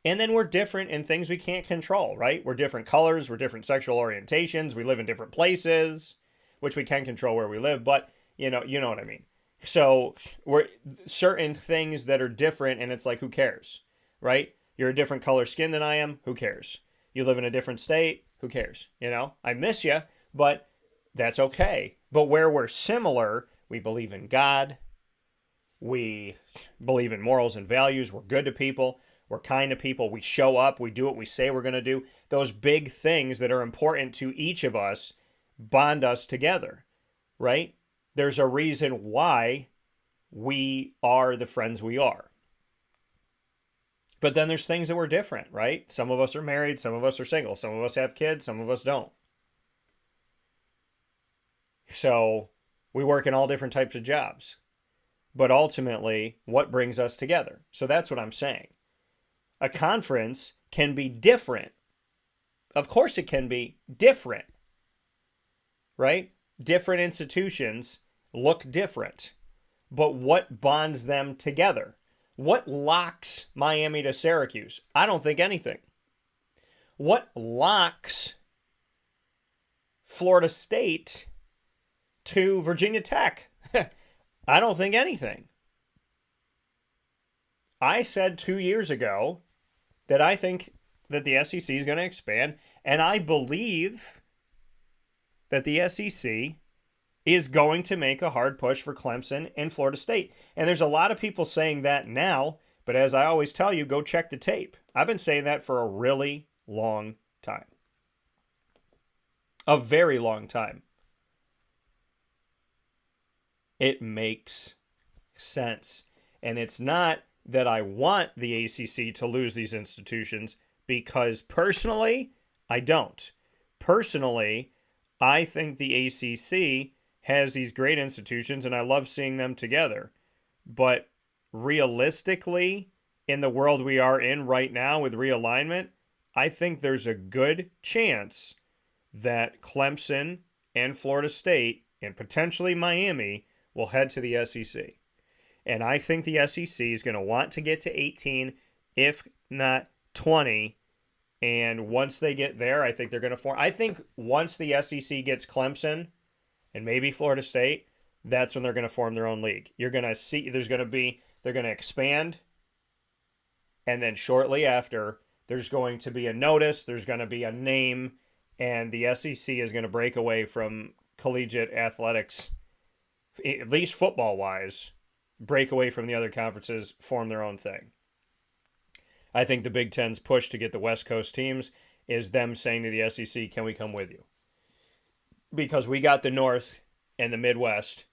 [SPEAKER 1] And then we're different in things we can't control, right? We're different colors, we're different sexual orientations, we live in different places, which we can control where we live, but you know what I mean. So we're certain things that are different, and it's like, who cares, right? You're a different color skin than I am, who cares? You live in a different state, who cares? You know, I miss you, but that's okay. But where we're similar, we believe in God, We believe in morals and values. We're good to people. We're kind to people. We show up. We do what we say we're going to do. Those big things that are important to each of us bond us together, right? There's a reason why we are the friends we are. But then there's things that we're different, right? Some of us are married. Some of us are single. Some of us have kids. Some of us don't. So we work in all different types of jobs. But ultimately, what brings us together? So that's what I'm saying. A conference can be different. Of course it can be different, right? Different institutions look different. But what bonds them together? What locks Miami to Syracuse? I don't think anything. What locks Florida State to Virginia Tech? I don't think anything. I said 2 years ago that I think that the SEC is going to expand, and I believe that the SEC is going to make a hard push for Clemson and Florida State. And there's a lot of people saying that now, but as I always tell you, go check the tape. I've been saying that for a really long time. A very long time. It makes sense. And it's not that I want the ACC to lose these institutions, because personally, I don't. Personally, I think the ACC has these great institutions, and I love seeing them together. But realistically, in the world we are in right now with realignment, I think there's a good chance that Clemson and Florida State, and potentially Miami, will head to the SEC. And I think the SEC is going to want to get to 18, if not 20. And once they get there, I think they're going to form. I think once the SEC gets Clemson and maybe Florida State, that's when they're going to form their own league. You're going to see they're going to expand. And then shortly after, there's going to be a notice, there's going to be a name, and the SEC is going to break away from collegiate athletics, at least football-wise, break away from the other conferences, form their own thing. I think the Big Ten's push to get the West Coast teams is them saying to the SEC, can we come with you? Because we got the North and the Midwest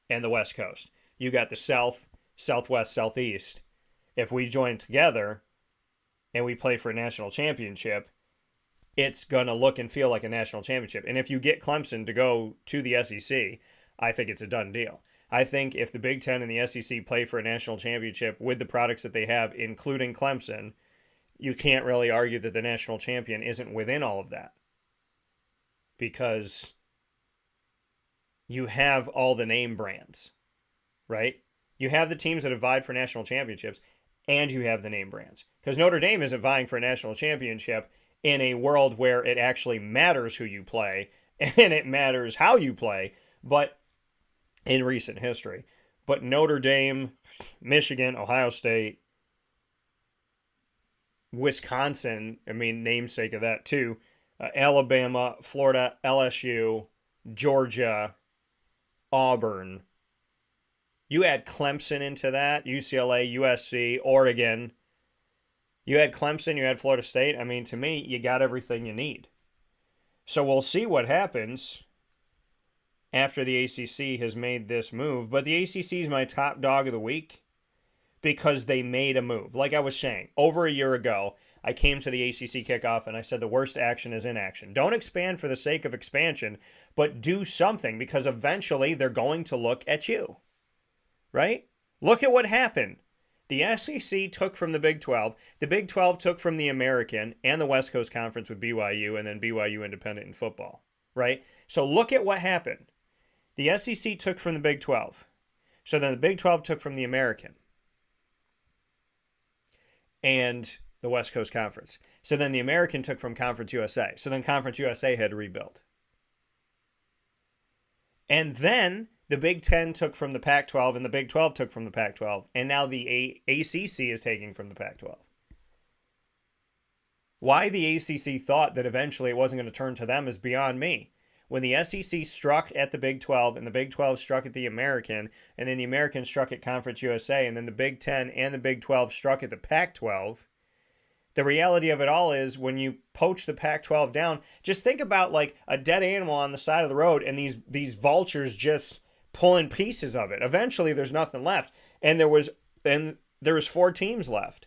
[SPEAKER 1] and the West Coast. You got the South, Southwest, Southeast. If we join together and we play for a national championship, it's going to look and feel like a national championship. And if you get Clemson to go to the SEC, I think it's a done deal. I think if the Big Ten and the SEC play for a national championship with the products that they have, including Clemson, you can't really argue that the national champion isn't within all of that. Because you have all the name brands, right? You have the teams that have vied for national championships, and you have the name brands. Because Notre Dame isn't vying for a national championship in a world where it actually matters who you play, and it matters how you play, but in recent history. But Notre Dame, Michigan, Ohio State, Wisconsin, I mean, namesake of that too, Alabama, Florida, LSU, Georgia, Auburn. You add Clemson into that, UCLA, USC, Oregon. You add Clemson, you add Florida State. I mean, to me, you got everything you need. So we'll see what happens after the ACC has made this move. But the ACC is my top dog of the week because they made a move. Like I was saying, over a year ago, I came to the ACC kickoff and I said the worst action is inaction. Don't expand for the sake of expansion, but do something, because eventually they're going to look at you, right? Look at what happened. The SEC took from the Big 12. The Big 12 took from the American and the West Coast Conference with BYU, and then BYU independent in football, right? So look at what happened. The SEC took from the Big 12. So then the Big 12 took from the American and the West Coast Conference. So then the American took from Conference USA. So then Conference USA had to rebuild. And then the Big 10 took from the Pac-12, and the Big 12 took from the Pac-12. And now the ACC is taking from the Pac-12. Why the ACC thought that eventually it wasn't going to turn to them is beyond me. when the SEC struck at the Big 12 and the Big 12 struck at the American, and then the American struck at Conference USA, and then the Big 10 and the Big 12 struck at the Pac-12, the reality of it all is when you poach the Pac-12 down, just think about like a dead animal on the side of the road and these vultures just pulling pieces of it. Eventually there's nothing left. And there was 4 teams left.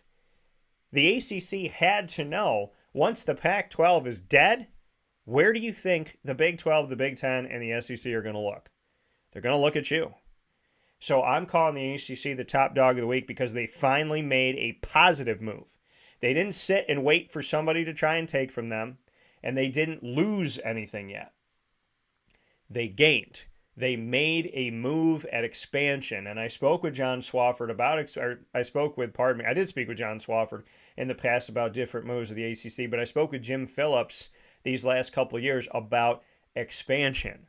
[SPEAKER 1] The ACC had to know once the Pac-12 is dead, where do you think the Big 12, the Big 10, and the SEC are going to look? They're going to look at you. So I'm calling the ACC the top dog of the week because they finally made a positive move. They didn't sit and wait for somebody to try and take from them, and they didn't lose anything yet. They gained. They made a move at expansion, and I spoke with John Swofford I did speak with John Swofford in the past about different moves of the ACC, but I spoke with Jim Phillips these last couple of years about expansion.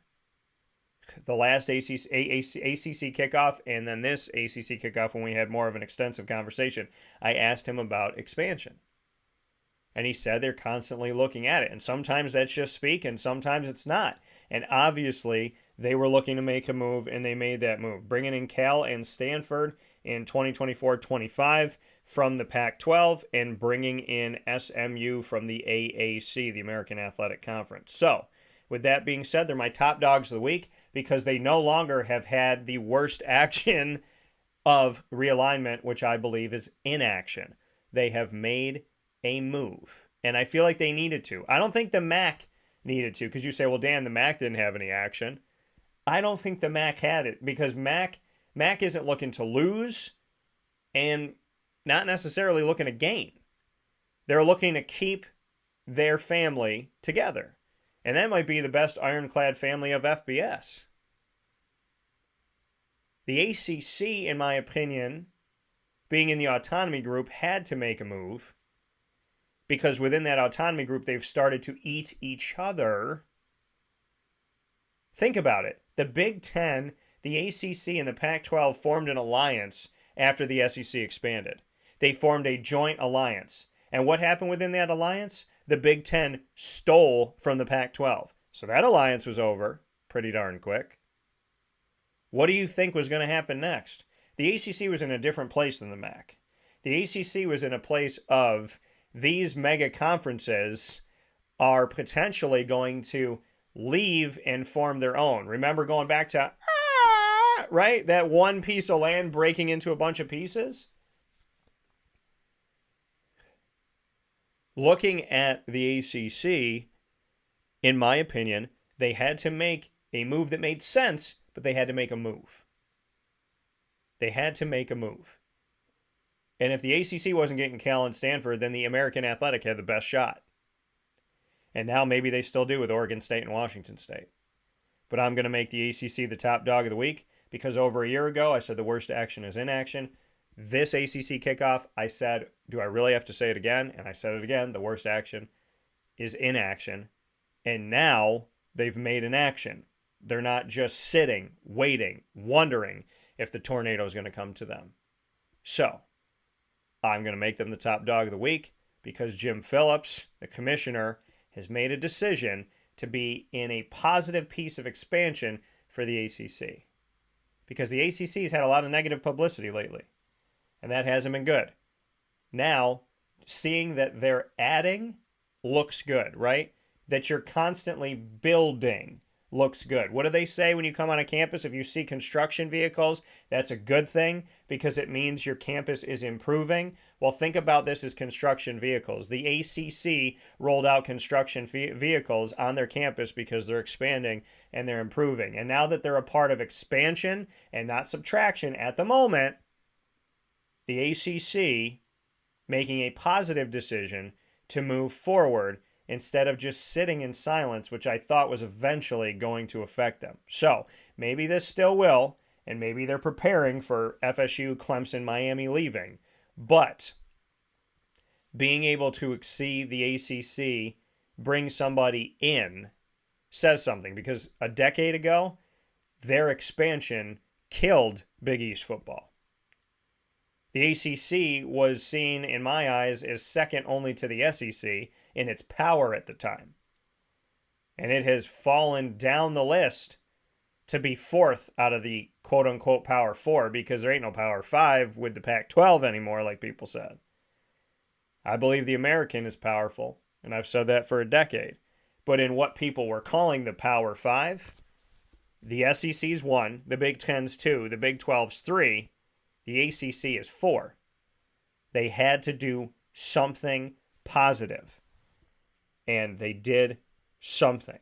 [SPEAKER 1] The last ACC kickoff and then this ACC kickoff when we had more of an extensive conversation, I asked him about expansion. And he said they're constantly looking at it. And sometimes that's just speak and sometimes it's not. And obviously they were looking to make a move and they made that move. Bringing in Cal and Stanford in 2024-25 from the Pac-12 and bringing in SMU from the AAC, the American Athletic Conference. So with that being said, they're my top dogs of the week because they no longer have had the worst action of realignment, which I believe is inaction. They have made a move, and I feel like they needed to. I don't think the MAC needed to, because you say, well, Dan, the MAC didn't have any action. I don't think the MAC had it because MAC isn't looking to lose and not necessarily looking to gain. They're looking to keep their family together. And that might be the best ironclad family of FBS. The ACC, in my opinion, being in the autonomy group, had to make a move because within that autonomy group, they've started to eat each other. Think about it. The Big 10, the ACC, and the Pac-12 formed an alliance after the SEC expanded. They formed a joint alliance. And what happened within that alliance? The Big 10 stole from the Pac-12. So that alliance was over pretty darn quick. What do you think was going to happen next? The ACC was in a different place than the MAC. The ACC was in a place of these mega conferences are potentially going to leave and form their own. Remember going back to, right? That one piece of land breaking into a bunch of pieces? Looking at the ACC, in my opinion, they had to make a move that made sense, but they had to make a move. They had to make a move. And if the ACC wasn't getting Cal and Stanford, then the American Athletic had the best shot. And now maybe they still do with Oregon State and Washington State. But I'm going to make the ACC the top dog of the week because over a year ago I said the worst action is inaction. This ACC kickoff, I said, do I really have to say it again? And I said it again, the worst action is inaction. And now they've made an action. They're not just sitting, waiting, wondering if the tornado is going to come to them. So I'm going to make them the top dog of the week because Jim Phillips, the commissioner, has made a decision to be in a positive piece of expansion for the ACC. Because the ACC has had a lot of negative publicity lately. And that hasn't been good. Now, seeing that they're adding looks good, right? That you're constantly building looks good. What do they say when you come on a campus? If you see construction vehicles, that's a good thing because it means your campus is improving. Well, think about this as construction vehicles. The ACC rolled out construction vehicles on their campus because they're expanding and they're improving. And now that they're a part of expansion and not subtraction at the moment, the ACC making a positive decision to move forward instead of just sitting in silence, which I thought was eventually going to affect them. So maybe this still will, and maybe they're preparing for FSU, Clemson, Miami leaving. But being able to see the ACC bring somebody in says something, because a decade ago, their expansion killed Big East football. The ACC was seen, in my eyes, as second only to the SEC in its power at the time. and it has fallen down the list to be fourth out of the quote-unquote Power 4 because there ain't no Power 5 with the Pac-12 anymore, like people said. I believe the American is powerful, and I've said that for a decade. But in what people were calling the Power 5, the SEC's 1, the Big Ten's 2, the Big 12's 3, the ACC is 4. They had to do something positive, and they did something.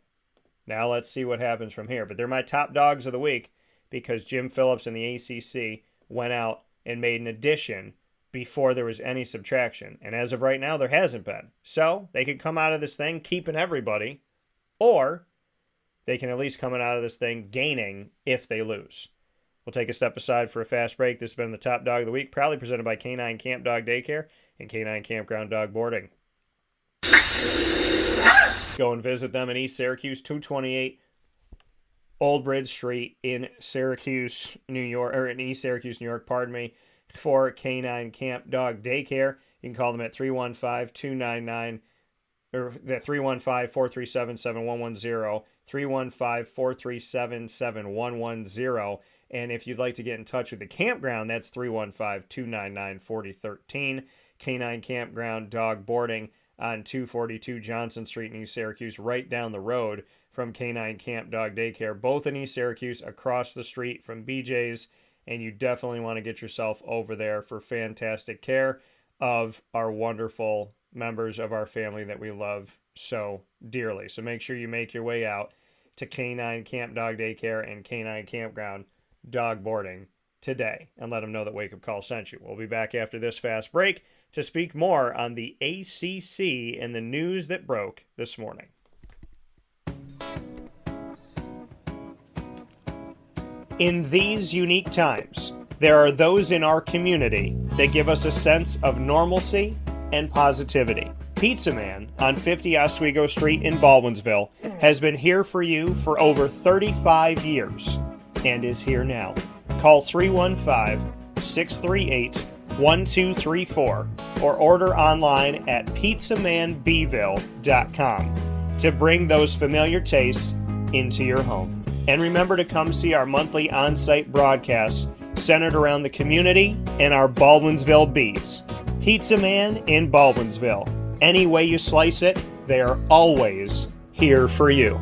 [SPEAKER 1] Now let's see what happens from here. But they're my top dogs of the week because Jim Phillips and the ACC went out and made an addition before there was any subtraction. And as of right now, there hasn't been. So they could come out of this thing keeping everybody, or they can at least come out of this thing gaining if they lose. We'll take a step aside for a fast break. This has been the Top Dog of the Week, proudly presented by K9 Camp Dog Daycare and K9 Kampground Dog Boarding. Go and visit them in East Syracuse, 228 Old Bridge Street in Syracuse, New York, or in East Syracuse, New York, pardon me, for K9 Camp Dog Daycare. You can call them at 315-299, or the 315-437-7110, 315-437-7110. And if you'd like to get in touch with the campground, that's 315-299-4013. K9 Kampground Dog Boarding on 242 Johnson Street in East Syracuse, right down the road from K9 Camp Dog Daycare, both in East Syracuse, across the street from BJ's, and you definitely want to get yourself over there for fantastic care of our wonderful members of our family that we love so dearly. So make sure you make your way out to K9 Camp Dog Daycare and K9 Kampground Dog Boarding today and let them know that Wake Up Call sent you. We'll be back after this fast break to speak more on the ACC and the news that broke this morning. In these unique times, there are those in our community that give us a sense of normalcy and positivity. Pizza Man on 50 Oswego Street in Baldwinsville has been here for you for over 35 years and is here now. Call 315-638-1234 or order online at pizzamanbville.com to bring those familiar tastes into your home. And remember to come see our monthly on-site broadcasts centered around the community and our Baldwinsville Bees. Pizza Man in Baldwinsville. Any way you slice it, they are always here for you.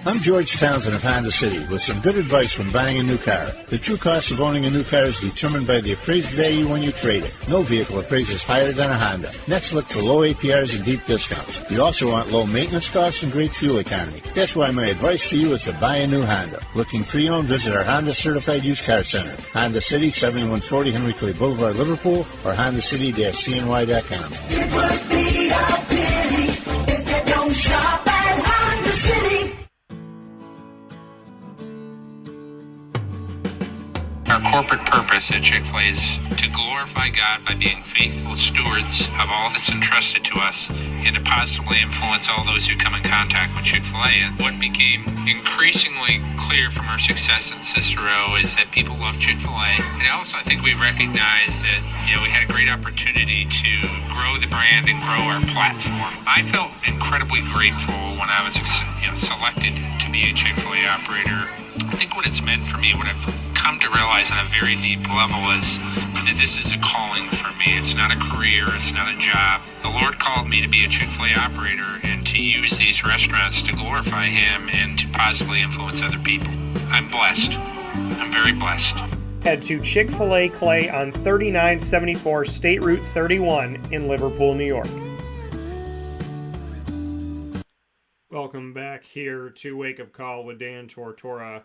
[SPEAKER 7] I'm George Townsend of Honda City with some good advice when buying a new car. The true cost of owning a new car is determined by the appraised value when you trade it. No vehicle appraises higher than a Honda. Next, look for low APRs and deep discounts. You also want low maintenance costs and great fuel economy. That's why my advice to you is to buy a new Honda. Looking pre-owned, visit our Honda Certified Used Car Center. Honda City, 7140 Henry Clay Boulevard, Liverpool, or HondaCity-CNY.com.
[SPEAKER 4] It would be a pity if you don't shop at Honda City.
[SPEAKER 8] Our corporate purpose at Chick-fil-A is to glorify God by being faithful stewards of all that's entrusted to us and to positively influence all those who come in contact with Chick-fil-A. And what became increasingly clear from our success at Cicero is that people love Chick-fil-A. And also I think we recognized that, we had a great opportunity to grow the brand and grow our platform. I felt incredibly grateful when I was selected to be a Chick-fil-A operator. I think what it's meant for me, what I've come to realize on a very deep level is that this is a calling for me. It's not a career. It's not a job. The Lord called me to be a Chick-fil-A operator and to use these restaurants to glorify Him and to positively influence other people. I'm blessed. I'm very blessed.
[SPEAKER 1] Head to Chick-fil-A Clay on 3974 State Route 31 in Liverpool, New York. Welcome back here to Wake Up Call with Dan Tortora,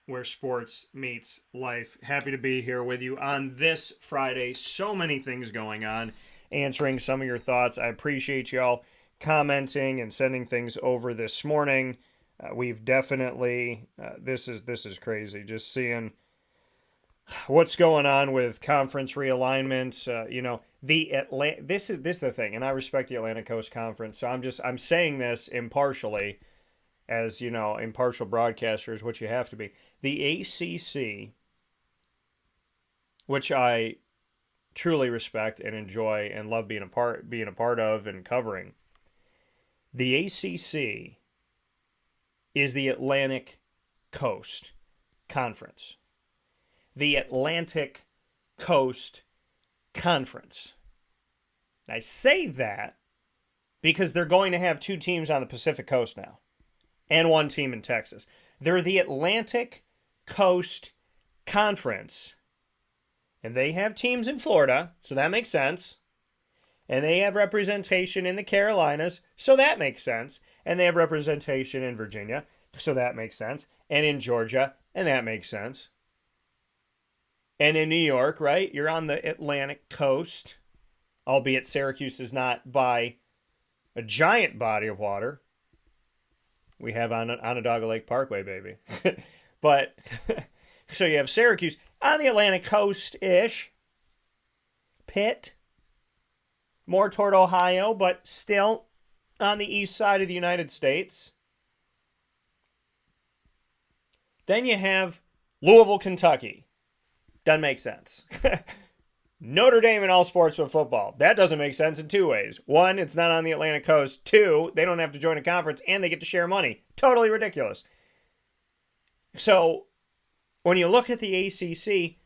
[SPEAKER 1] where sports meets life. Happy to be here with you on this Friday. So many things going on, answering some of your thoughts. I appreciate y'all commenting and sending things over this morning. We've definitely, this is crazy, just seeing what's going on with conference realignments. This is the thing, and I respect the Atlantic Coast Conference, so I'm saying this impartially, as impartial broadcaster is what you have to be. The ACC which I truly respect and enjoy and love being a part of and covering. The ACC is the Atlantic Coast Conference. The Atlantic Coast Conference. I say that because they're going to have 2 teams on the Pacific Coast now and 1 team in Texas. They're the Atlantic Coast Conference, and they have teams in Florida, so that makes sense. And they have representation in the Carolinas, so that makes sense. And they have representation in Virginia, so that makes sense. And in Georgia, and that makes sense. And in New York, right? You're on the Atlantic coast, albeit Syracuse is not by a giant body of water. We have Onondaga Lake Parkway, baby. But, so you have Syracuse on the Atlantic coast-ish. Pitt, more toward Ohio, but still on the east side of the United States. Then you have Louisville, Kentucky. Doesn't make sense. Notre Dame in all sports but football. That doesn't make sense in 2 ways. 1, it's not on the Atlantic coast. 2, they don't have to join a conference and they get to share money. Totally ridiculous. So, when you look at the ACC,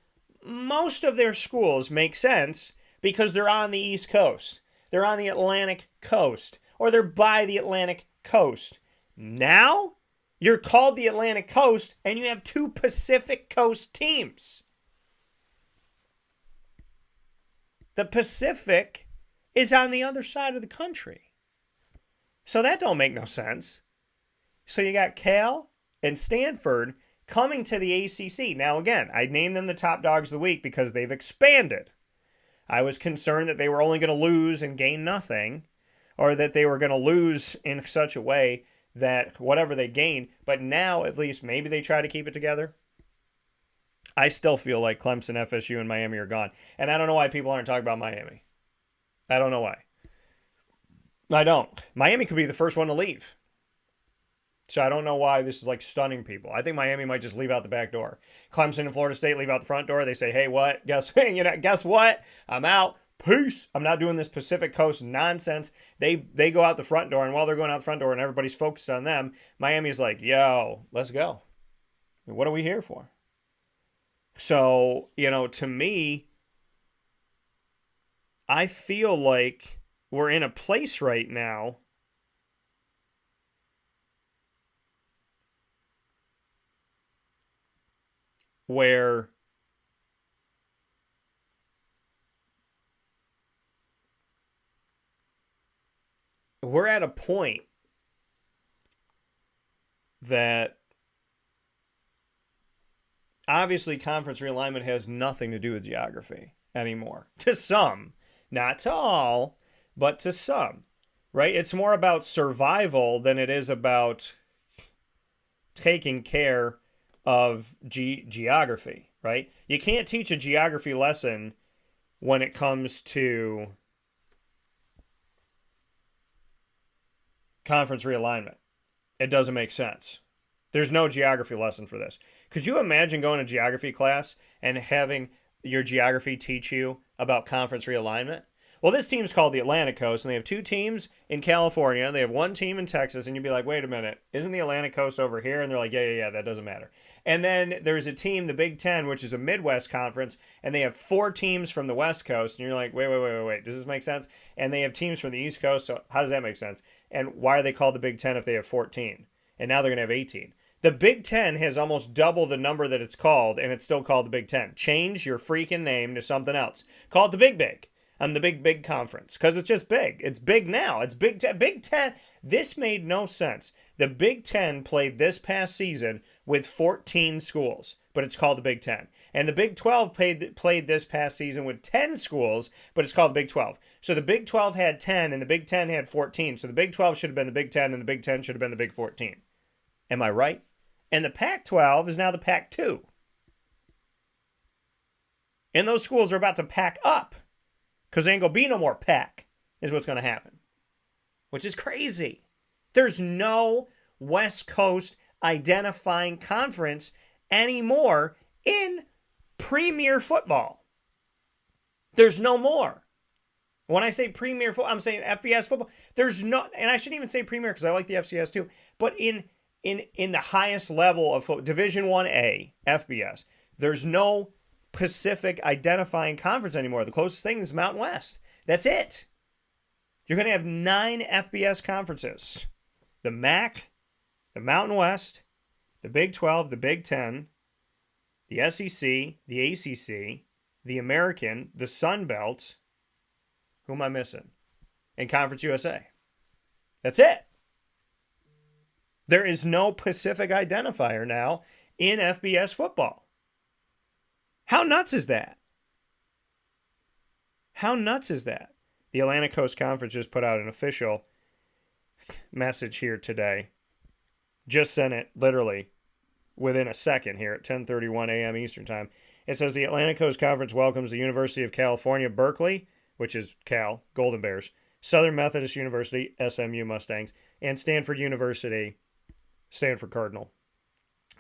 [SPEAKER 1] most of their schools make sense because they're on the East Coast. They're on the Atlantic coast. Or they're by the Atlantic coast. Now, you're called the Atlantic Coast and you have 2 Pacific Coast teams. The Pacific is on the other side of the country. So that don't make no sense. So you got Cal and Stanford coming to the ACC. Now again, I named them the top dogs of the week because they've expanded. I was concerned that they were only going to lose and gain nothing, or that they were going to lose in such a way that whatever they gain, but now at least maybe they try to keep it together. I still feel like Clemson, FSU, and Miami are gone. And I don't know why people aren't talking about Miami. I don't know why. I don't. Miami could be the first one to leave. So I don't know why this is like stunning people. I think Miami might just leave out the back door. Clemson and Florida State leave out the front door. They say, hey, what? Guess what? I'm out. Peace. I'm not doing this Pacific Coast nonsense. They go out the front door, and while they're going out the front door and everybody's focused on them, Miami's like, yo, let's go. What are we here for? So, to me, I feel like we're in a place right now where we're at a point that obviously conference realignment has nothing to do with geography anymore. To some, not to all, but to some, right? It's more about survival than it is about taking care of geography, right? You can't teach a geography lesson when it comes to conference realignment. It doesn't make sense. There's no geography lesson for this. Could you imagine going to geography class and having your geography teach you about conference realignment? Well, this team's called the Atlantic Coast, and they have 2 teams in California. They have 1 team in Texas, and you'd be like, wait a minute, isn't the Atlantic Coast over here? And they're like, yeah, that doesn't matter. And then there's a team, the Big Ten, which is a Midwest conference, and they have 4 teams from the West Coast, and you're like, wait, does this make sense? And they have teams from the East Coast, so how does that make sense? And why are they called the Big Ten if they have 14? And now they're going to have 18. The Big Ten has almost double the number that it's called, and it's still called the Big Ten. Change your freaking name to something else. Call it the Big. I'm the Big Conference, because it's just big. It's big now. It's Big Ten. Big Ten. This made no sense. The Big Ten played this past season with 14 schools, but it's called the Big Ten. And the Big 12 played this past season with 10 schools, but it's called the Big 12. So the Big 12 had 10, and the Big 10 had 14. So the Big 12 should have been the Big 10, and the Big 10 should have been the Big 14. Am I right? And the Pac-12 is now the Pac-2. And those schools are about to pack up because there ain't going to be no more Pac is what's going to happen, which is crazy. There's no West Coast identifying conference anymore in Premier football. There's no more. When I say premier football, I'm saying FBS football. There's no, and I shouldn't even say premier because I like the FCS too. But in the highest level of football, Division 1A, FBS, there's no Pacific identifying conference anymore. The closest thing is Mountain West. That's it. You're going to have 9 FBS conferences. The MAC, the Mountain West, the Big 12, the Big 10, the SEC, the ACC, the American, the Sun Belt. Who am I missing? And Conference USA. That's it. There is no Pacific identifier now in FBS football. How nuts is that? How nuts is that? The Atlantic Coast Conference just put out an official message here today. Just sent it literally within a second here at 10:31 a.m. Eastern Time. It says the Atlantic Coast Conference welcomes the University of California, Berkeley, which is Cal, Golden Bears, Southern Methodist University, SMU Mustangs, and Stanford University, Stanford Cardinal,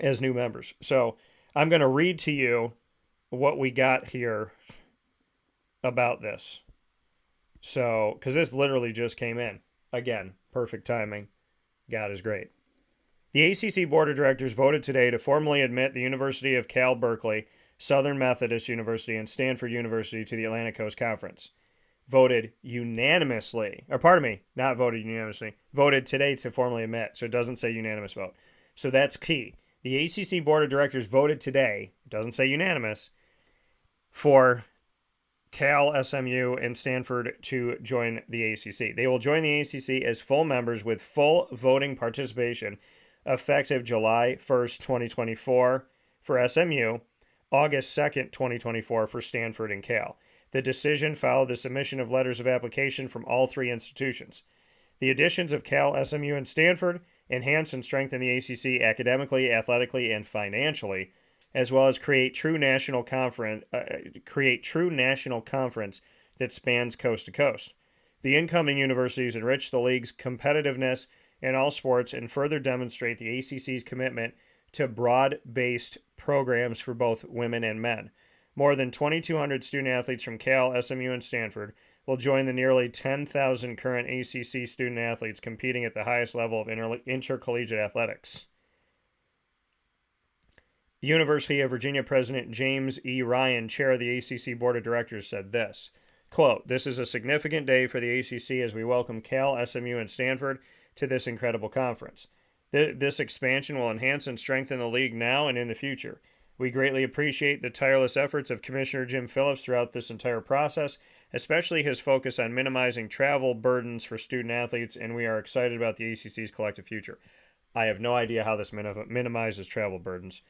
[SPEAKER 1] as new members. So I'm going to read to you what we got here about this. So, because this literally just came in. Again, perfect timing. God is great. The ACC Board of Directors voted today to formally admit the University of Cal Berkeley, Southern Methodist University, and Stanford University to the Atlantic Coast Conference. Voted unanimously, or pardon me, not voted unanimously, voted today to formally admit, so it doesn't say unanimous vote. So that's key. The ACC Board of Directors voted today, it doesn't say unanimous, for Cal, SMU, and Stanford to join the ACC. They will join the ACC as full members with full voting participation effective July 1st, 2024 for SMU, August 2nd, 2024 for Stanford and Cal. The decision followed the submission of letters of application from all 3 institutions. The additions of Cal, SMU, and Stanford enhance and strengthen the ACC academically, athletically, and financially, as well as create true national conference that spans coast to coast. The incoming universities enrich the league's competitiveness in all sports and further demonstrate the ACC's commitment to broad-based programs for both women and men. More than 2,200 student-athletes from Cal, SMU, and Stanford will join the nearly 10,000 current ACC student-athletes competing at the highest level of intercollegiate athletics. University of Virginia President James E. Ryan, chair of the ACC Board of Directors, said this, quote, "This is a significant day for the ACC as we welcome Cal, SMU, and Stanford to this incredible conference. This expansion will enhance and strengthen the league now and in the future. We greatly appreciate the tireless efforts of Commissioner Jim Phillips throughout this entire process, especially his focus on minimizing travel burdens for student-athletes, and we are excited about the ACC's collective future." I have no idea how this minimizes travel burdens.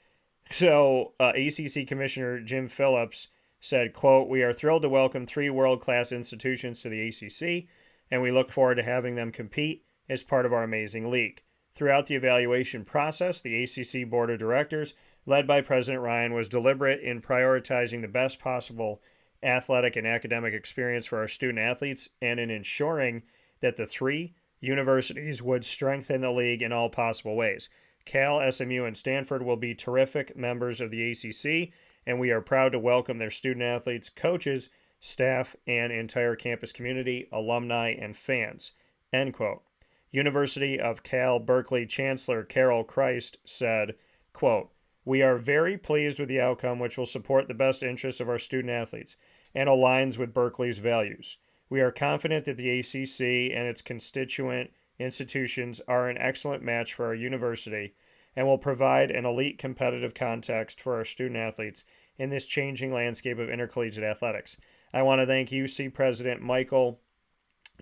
[SPEAKER 1] So, ACC Commissioner Jim Phillips said, quote, "We are thrilled to welcome 3 world-class institutions to the ACC, and we look forward to having them compete as part of our amazing league. Throughout the evaluation process, the ACC Board of Directors, led by President Ryan, was deliberate in prioritizing the best possible athletic and academic experience for our student-athletes and in ensuring that the 3 universities would strengthen the league in all possible ways. Cal, SMU, and Stanford will be terrific members of the ACC, and we are proud to welcome their student-athletes, coaches, staff, and entire campus community, alumni, and fans." End quote. University of Cal Berkeley Chancellor Carol Christ said, quote, "We are very pleased with the outcome, which will support the best interests of our student-athletes and aligns with Berkeley's values. We are confident that the ACC and its constituent institutions are an excellent match for our university and will provide an elite competitive context for our student-athletes in this changing landscape of intercollegiate athletics. I want to thank UC President Michael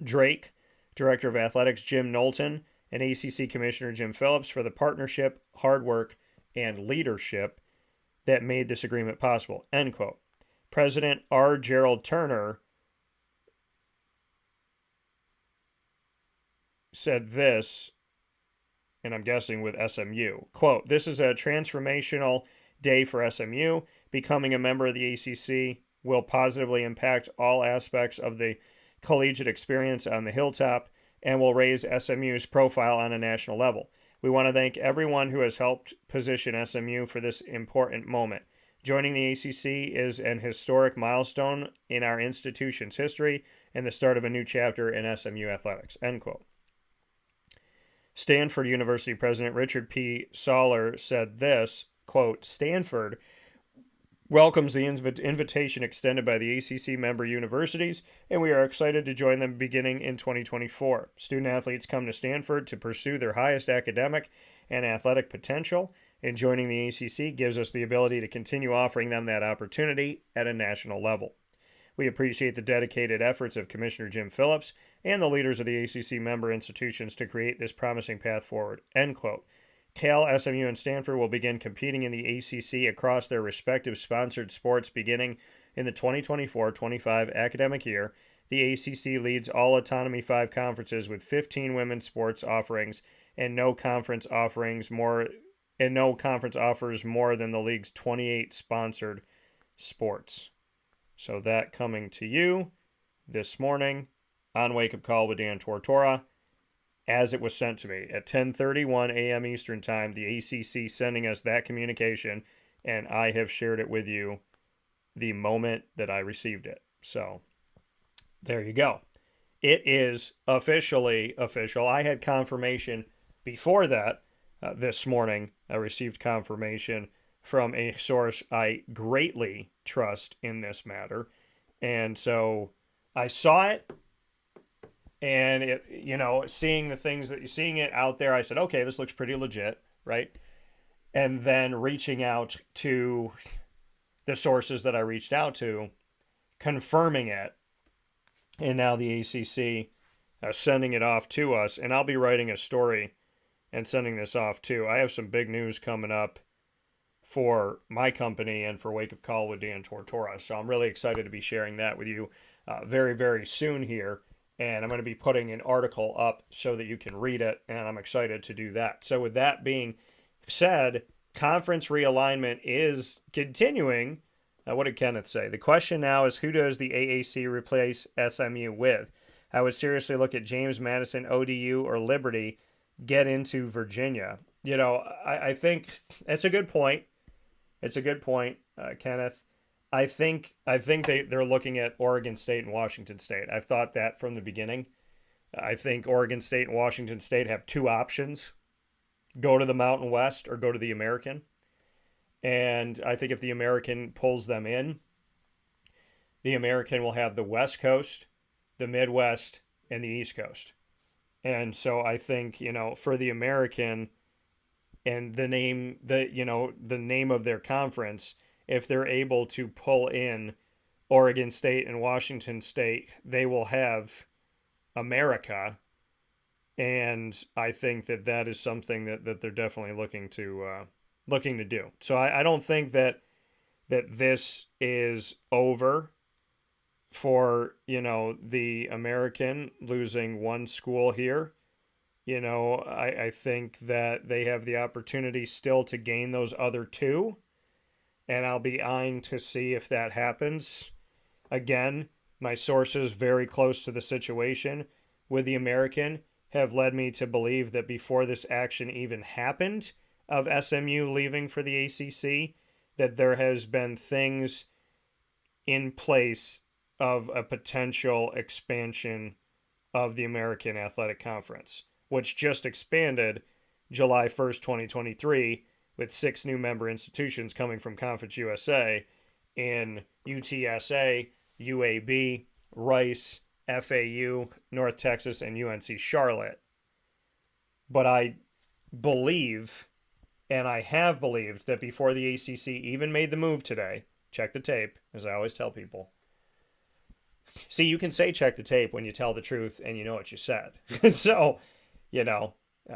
[SPEAKER 1] Drake, Director of Athletics Jim Knowlton, and ACC Commissioner Jim Phillips for the partnership, hard work, and leadership that made this agreement possible." End quote. President R. Gerald Turner said this, and I'm guessing with SMU, quote, "This is a transformational day for SMU. Becoming a member of the ACC will positively impact all aspects of the collegiate experience on the hilltop and will raise SMU's profile on a national level. We want to thank everyone who has helped position SMU for this important moment. Joining the ACC is an historic milestone in our institution's history and the start of a new chapter in SMU athletics, end quote. Stanford University President Richard P. Soller said this, quote, Stanford welcomes the invitation extended by the ACC member universities, and we are excited to join them beginning in 2024. Student-athletes come to Stanford to pursue their highest academic and athletic potential, and joining the ACC gives us the ability to continue offering them that opportunity at a national level. We appreciate the dedicated efforts of Commissioner Jim Phillips and the leaders of the ACC member institutions to create this promising path forward, end quote. Cal, SMU, and Stanford will begin competing in the ACC across their respective sponsored sports beginning in the 2024-25 academic year. The ACC leads all Autonomy 5 conferences with 15 women's sports offerings, and no conference offers more than the league's 28 sponsored sports. So that coming to you this morning on Wake Up Call with Dan Tortora, as it was sent to me at 10:31 a.m. Eastern Time, the ACC sending us that communication, and I have shared it with you the moment that I received it. So there you go. It is officially official. I had confirmation before that this morning. I received confirmation from a source I greatly trust in this matter. And so I saw it, and it, seeing it out there, I said, okay, this looks pretty legit, right? And then reaching out to the sources that I reached out to, confirming it, and now the ACC sending it off to us, and I'll be writing a story and sending this off too. I have some big news coming up for my company and for Wake Up Call with Dan Tortora, so I'm really excited to be sharing that with you very, very soon here. And I'm going to be putting an article up so that you can read it, and I'm excited to do that. So with that being said, conference realignment is continuing. What did Kenneth say? The question now is, who does the AAC replace SMU with? I would seriously look at James Madison, ODU, or Liberty, get into Virginia. I think it's a good point. It's a good point, Kenneth. I think they're looking at Oregon State and Washington State. I've thought that from the beginning. I think Oregon State and Washington State have two options: go to the Mountain West or go to the American. And I think if the American pulls them in, the American will have the West Coast, the Midwest, and the East Coast. And so I think, for the American and the name of their conference, if they're able to pull in Oregon State and Washington State, they will have America. And I think that is something that they're definitely looking to do. So I don't think that this is over for, the American losing one school here. I think that they have the opportunity still to gain those other two. And I'll be eyeing to see if that happens. Again, my sources very close to the situation with the American have led me to believe that before this action even happened of SMU leaving for the ACC, that there has been things in place of a potential expansion of the American Athletic Conference, which just expanded July 1st, 2023, with 6 new member institutions coming from Conference USA in UTSA, UAB, Rice, FAU, North Texas, and UNC Charlotte. But I believe, and I have believed, that before the ACC even made the move today, check the tape, as I always tell people. See, you can say check the tape when you tell the truth and you know what you said. So,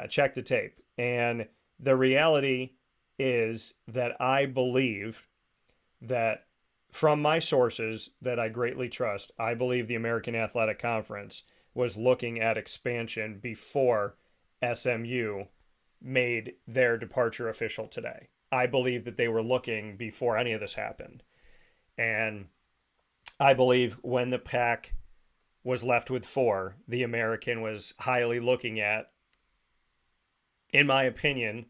[SPEAKER 1] check the tape. And the reality is that I believe that, from my sources that I greatly trust, I believe the American Athletic Conference was looking at expansion before SMU made their departure official today. I believe that they were looking before any of this happened. And I believe when the pack was left with 4, the American was highly looking at, in my opinion,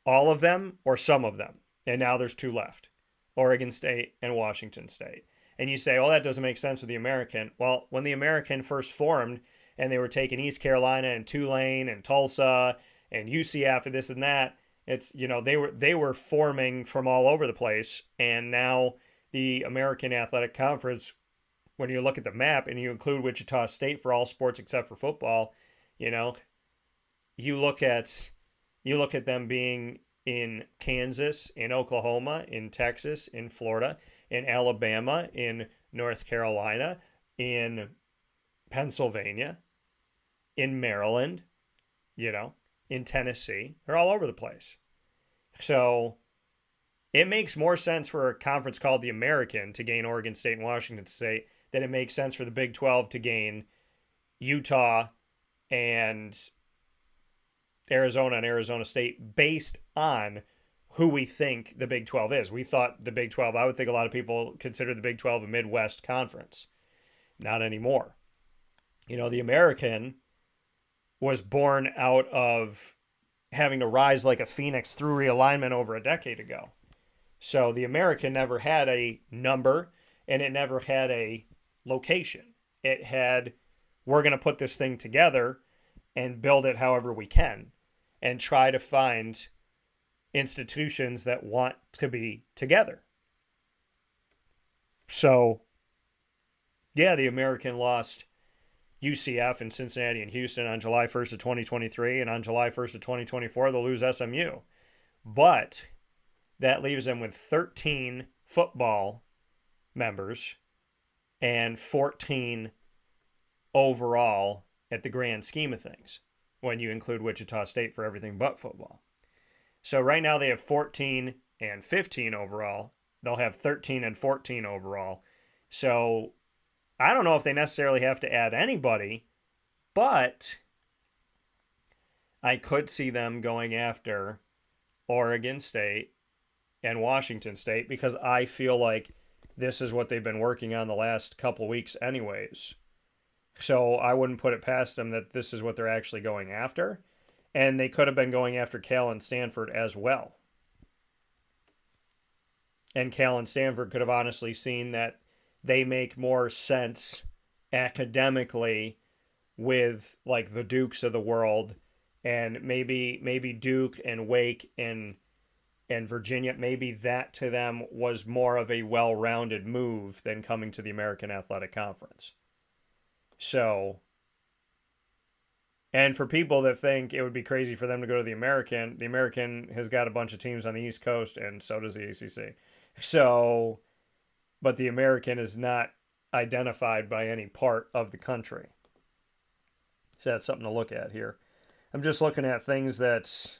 [SPEAKER 1] all of them or some of them. And now there's 2 left. Oregon State and Washington State. And you say, oh, that doesn't make sense with the American. Well, when the American first formed and they were taking East Carolina and Tulane and Tulsa and UCF and this and that, it's, they were forming from all over the place. And now the American Athletic Conference, when you look at the map and you include Wichita State for all sports except for football, you look at them being in Kansas, in Oklahoma, in Texas, in Florida, in Alabama, in North Carolina, in Pennsylvania, in Maryland, in Tennessee. They're all over the place. So it makes more sense for a conference called the American to gain Oregon State and Washington State than it makes sense for the Big 12 to gain Utah and Arizona and Arizona State based on who we think the Big 12 is. We thought the Big 12, I would think a lot of people consider the Big 12 a Midwest conference. Not anymore. The American was born out of having to rise like a phoenix through realignment over a decade ago. So the American never had a number and it never had a location. It had, we're going to put this thing together and build it however we can and try to find institutions that want to be together. So, yeah, the American lost UCF and Cincinnati and Houston on July 1st of 2023, and on July 1st of 2024, they'll lose SMU. But that leaves them with 13 football members and 14 overall at the grand scheme of things, when you include Wichita State for everything but football. So right now they have 14 and 15 overall. They'll have 13 and 14 overall. So I don't know if they necessarily have to add anybody, but I could see them going after Oregon State and Washington State because I feel like this is what they've been working on the last couple weeks anyways. So I wouldn't put it past them that this is what they're actually going after. And they could have been going after Cal and Stanford as well. And Cal and Stanford could have honestly seen that they make more sense academically with like the Dukes of the world, and maybe Duke and Wake and Virginia, maybe that to them was more of a well-rounded move than coming to the American Athletic Conference. So, and for people that think it would be crazy for them to go to the American has got a bunch of teams on the East Coast, and so does the ACC. So, but the American is not identified by any part of the country. So that's something to look at here. I'm just looking at things that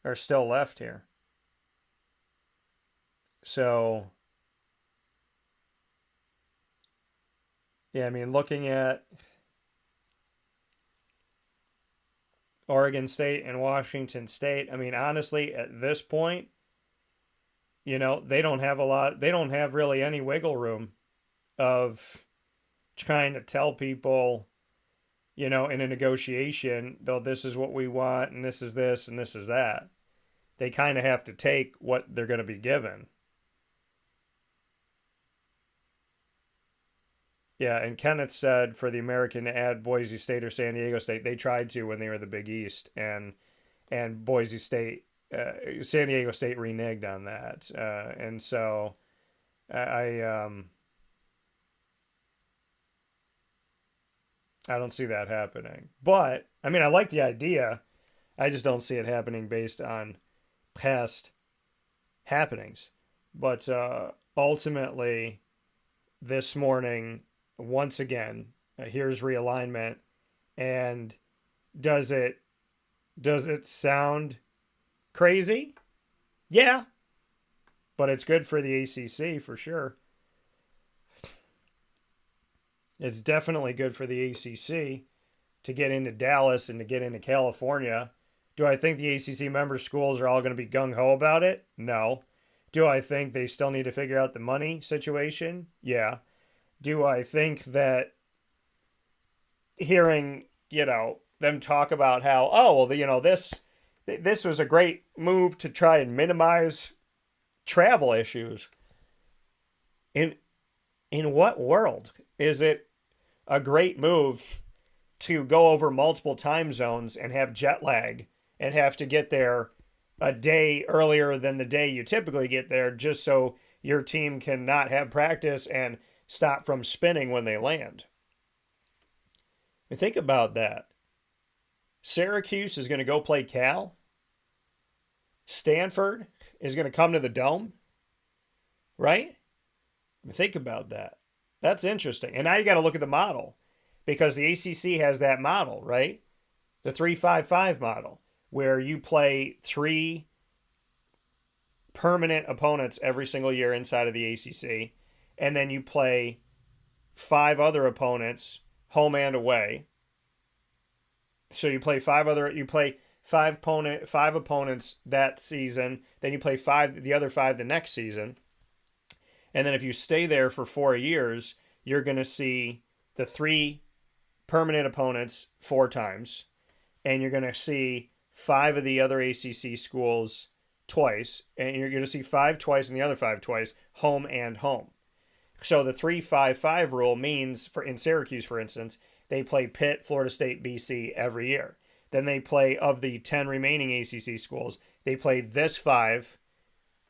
[SPEAKER 1] are still left here. So, yeah, I mean, looking at Oregon State and Washington State, I mean, honestly, at this point, they don't have really any wiggle room of trying to tell people, in a negotiation, though, this is what we want, and this is this, and this is that. They kind of have to take what they're going to be given. Yeah, and Kenneth said for the American to add Boise State or San Diego State, they tried to when they were the Big East, and Boise State, San Diego State reneged on that, and so I don't see that happening. But I mean, I like the idea. I just don't see it happening based on past happenings. But ultimately, this morning, once again, here's realignment. And does it sound crazy? Yeah. But it's good for the ACC for sure. It's definitely good for the ACC to get into Dallas and to get into California. Do I think the ACC member schools are all going to be gung-ho about it? No. Do I think they still need to figure out the money situation? Yeah. Do I think that hearing, them talk about how, this this was a great move to try and minimize travel issues. In what world is it a great move to go over multiple time zones and have jet lag and have to get there a day earlier than the day you typically get there just so your team can not have practice and stop from spinning when they land? And think about that. Syracuse is going to go play Cal. Stanford is going to come to the Dome. Right? Think about that. That's interesting. And now you got to look at the model, because the ACC has that model, right? The 3-5-5 model, where you play 3 permanent opponents every single year inside of the ACC, and then you play 5 other opponents home and away. So you play 5 opponents that season, then you play the other 5 the next season. And then if you stay there for 4 years, you're going to see the 3 permanent opponents 4 times, and you're going to see 5 of the other ACC schools twice, and you're going to see 5 twice and the other 5 twice, home and home. So the 3-5-5 rule means, in Syracuse, for instance, they play Pitt, Florida State, BC every year. Then they play, of the 10 remaining ACC schools, they play this 5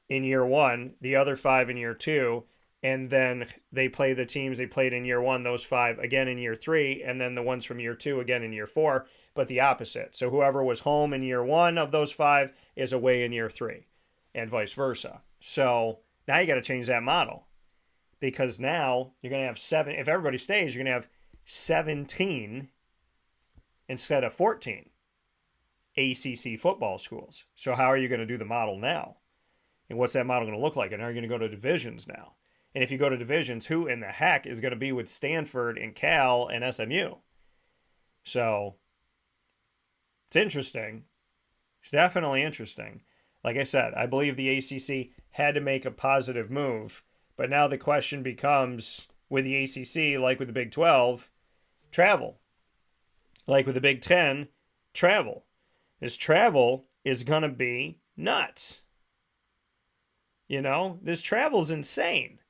[SPEAKER 1] in year 1, the other 5 in year 2, and then they play the teams they played in year 1, those 5 again in year 3, and then the ones from year 2 again in year 4, but the opposite. So whoever was home in year 1 of those 5 is away in year 3, and vice versa. So now you got to change that model, because now you're going to have 7. If everybody stays, you're going to have 17 instead of 14 ACC football schools. So how are you going to do the model now? And what's that model going to look like? And are you going to go to divisions now? And if you go to divisions, who in the heck is going to be with Stanford and Cal and SMU? So it's interesting. It's definitely interesting. Like I said, I believe the ACC had to make a positive move. But now the question becomes, with the ACC, like with the Big 12, travel. Like with the Big 10, travel. This travel is going to be nuts. You know, this travel's insane.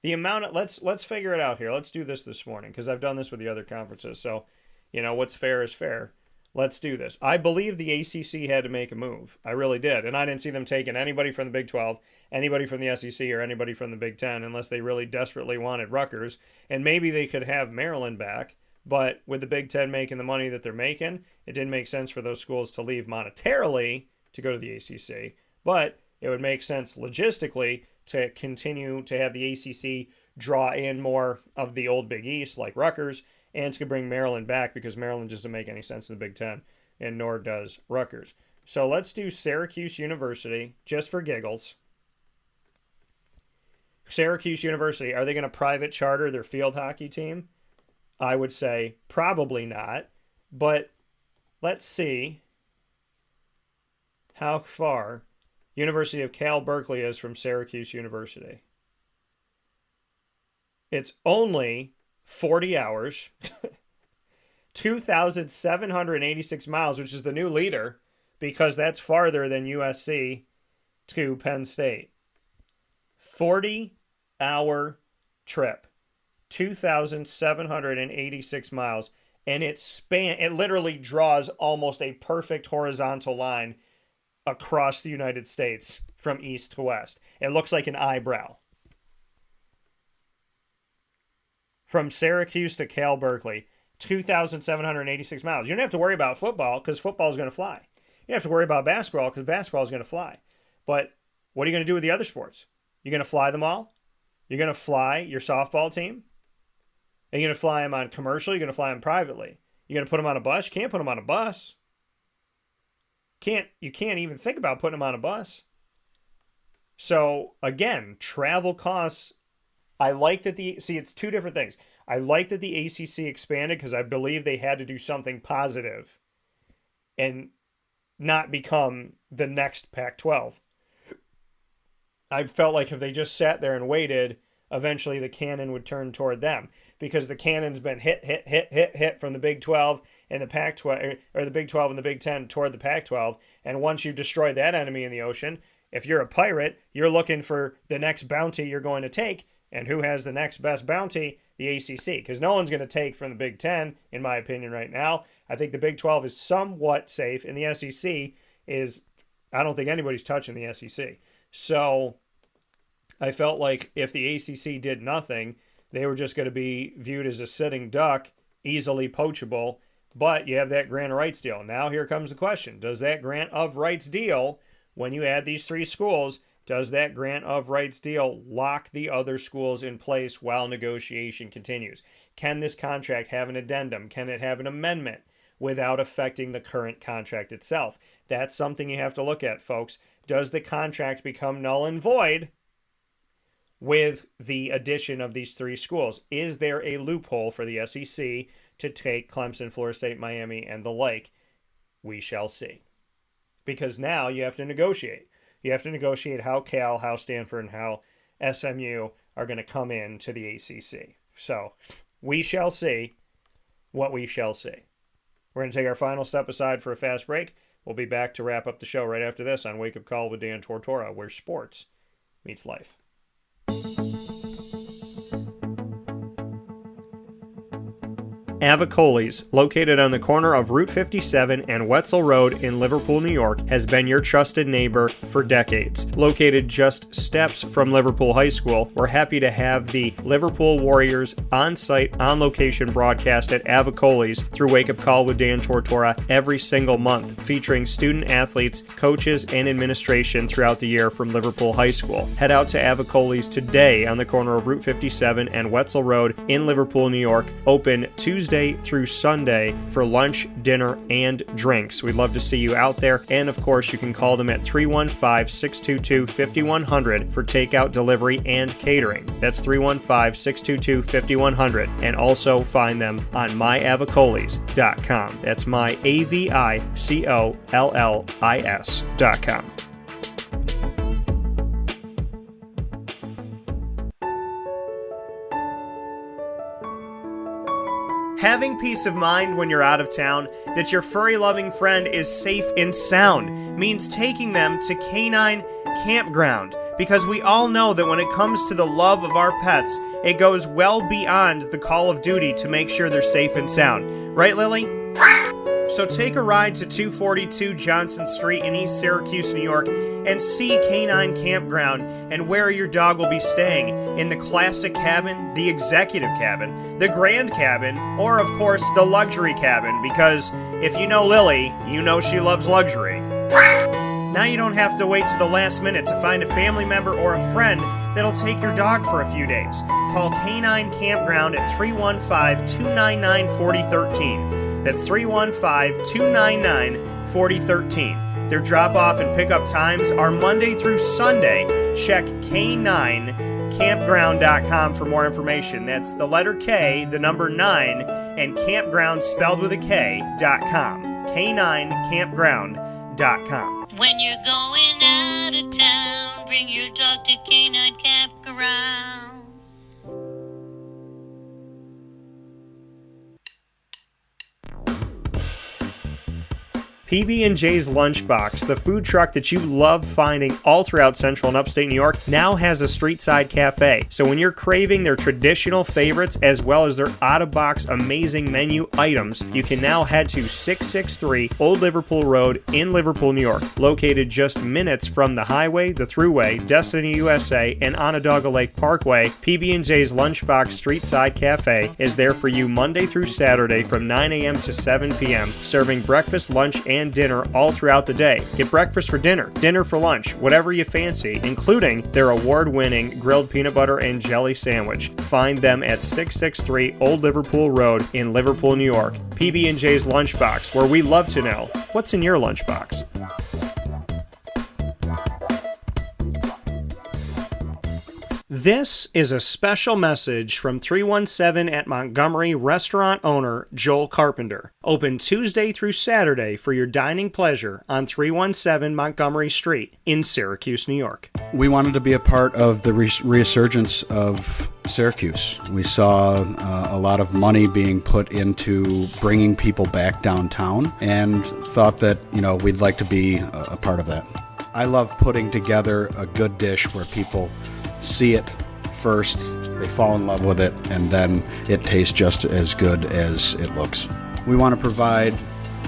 [SPEAKER 1] The amount of, let's figure it out here. Let's do this morning, because I've done this with the other conferences. So, you know, what's fair is fair. Let's do this. I believe the ACC had to make a move. I really did. And I didn't see them taking anybody from the Big 12, anybody from the SEC, or anybody from the Big 10, unless they really desperately wanted Rutgers. And maybe they could have Maryland back. But with the Big 10 making the money that they're making, it didn't make sense for those schools to leave monetarily to go to the ACC. But it would make sense logistically to continue to have the ACC draw in more of the old Big East, like Rutgers, and to bring Maryland back, because Maryland just doesn't make any sense in the Big Ten, and nor does Rutgers. So let's do Syracuse University, just for giggles. Syracuse University, are they going to private charter their field hockey team? I would say probably not, but let's see how far University of Cal Berkeley is from Syracuse University. It's only 40 hours, 2,786 miles, which is the new leader, because that's farther than USC to Penn State. 40-hour trip, 2,786 miles, and it literally draws almost a perfect horizontal line across the United States from east to west. It looks like an eyebrow. From Syracuse to Cal Berkeley, 2,786 miles. You don't have to worry about football, because football is going to fly. You don't have to worry about basketball, because basketball is going to fly. But what are you going to do with the other sports? You're going to fly them all? You're going to fly your softball team? Are you going to fly them on commercial? You're going to fly them privately? You're going to put them on a bus? You can't put them on a bus. You can't even think about putting them on a bus. So again, travel costs. I like that it's two different things. I like that the ACC expanded, because I believe they had to do something positive and not become the next Pac-12. I felt like if they just sat there and waited, eventually the cannon would turn toward them. because the cannon's been hit from the Big 12 and the Pac-12, or the Big 12 and the Big 10 toward the Pac-12. And once you've destroyed that enemy in the ocean, if you're a pirate, you're looking for the next bounty you're going to take. And who has the next best bounty? The ACC. Because no one's going to take from the Big 10, in my opinion, right now. I think the Big 12 is somewhat safe, and the SEC is, I don't think anybody's touching the SEC. So I felt like if the ACC did nothing, they were just going to be viewed as a sitting duck, easily poachable. But you have that grant of rights deal. Now here comes the question. Does that grant of rights deal, when you add these 3 schools, does that grant of rights deal lock the other schools in place while negotiation continues? Can this contract have an addendum? Can it have an amendment without affecting the current contract itself? That's something you have to look at, folks. Does the contract become null and void with the addition of these 3 schools? Is there a loophole for the SEC to take Clemson, Florida State, Miami, and the like? We shall see. Because now you have to negotiate. You have to negotiate how Cal, how Stanford, and how SMU are going to come in to the ACC. So we shall see what we shall see. We're going to take our final step aside for a fast break. We'll be back to wrap up the show right after this on Wake Up Call with Dan Tortora, where sports meets life. Avicoli's, located on the corner of Route 57 and Wetzel Road in Liverpool, New York, has been your trusted neighbor for decades. Located just steps from Liverpool High School, we're happy to have the Liverpool Warriors on-site, on-location broadcast at Avicoli's through Wake Up Call with Dan Tortora every single month, featuring student athletes, coaches, and administration throughout the year from Liverpool High School. Head out to Avicoli's today on the corner of Route 57 and Wetzel Road in Liverpool, New York, open Tuesday through Sunday for lunch, dinner, and drinks. We'd love to see you out there. And of course, you can call them at 315-622-5100 for takeout, delivery, and catering. That's 315-622-5100. And also find them on myavicolis.com. That's myavicollis.com. Having peace of mind when you're out of town that your furry-loving friend is safe and sound means taking them to Canine Kampground, because we all know that when it comes to the love of our pets, it goes well beyond the call of duty to make sure they're safe and sound. Right, Lily? So take a ride to 242 Johnson Street in East Syracuse, New York, and see Canine Kampground and where your dog will be staying in the classic cabin, the executive cabin, the grand cabin, or of course the luxury cabin, because if you know Lily, you know she loves luxury. Now you don't have to wait to the last minute to find a family member or a friend that'll take your dog for a few days. Call Canine Kampground at 315-299-4013. That's 315-299-4013. Their drop-off and pickup times are Monday through Sunday. Check K9Kampground.com for more information. That's the letter K, the number 9, and Kampground spelled with a K.com. K9Kampground.com.
[SPEAKER 9] When you're going out of town, bring your dog to Canine Kampground.
[SPEAKER 1] PB&J's Lunchbox, the food truck that you love finding all throughout Central and Upstate New York, now has a street-side cafe. So when you're craving their traditional favorites as well as their out-of-box amazing menu items, you can now head to 663 Old Liverpool Road in Liverpool, New York. Located just minutes from the highway, the Thruway, Destiny USA, and Onondaga Lake Parkway, PB&J's Lunchbox Street-Side Cafe is there for you Monday through Saturday from 9 a.m. to 7 p.m., serving breakfast, lunch, and dinner all throughout the day. Get breakfast for dinner, dinner for lunch, whatever you fancy, including their award-winning grilled peanut butter and jelly sandwich. Find them at 663 Old Liverpool Road in Liverpool, New York. PB&J's Lunchbox, where we love to know what's in your lunchbox. This is a special message from 317 at Montgomery restaurant owner Joel Carpenter. Open Tuesday through Saturday for your dining pleasure on 317 Montgomery Street in Syracuse, New York.
[SPEAKER 10] We wanted to be a part of the resurgence of Syracuse. We saw a lot of money being put into bringing people back downtown and thought that, we'd like to be a part of that. I love putting together a good dish where people see it first, they fall in love with it, and then it tastes just as good as it looks. We want to provide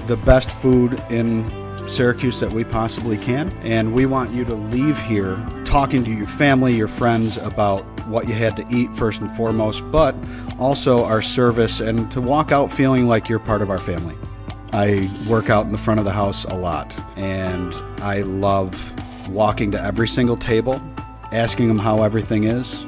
[SPEAKER 10] the best food in Syracuse that we possibly can, and we want you to leave here talking to your family, your friends about what you had to eat first and foremost, but also our service, and to walk out feeling like you're part of our family. I work out in the front of the house a lot, and I love walking to every single table, asking them how everything is,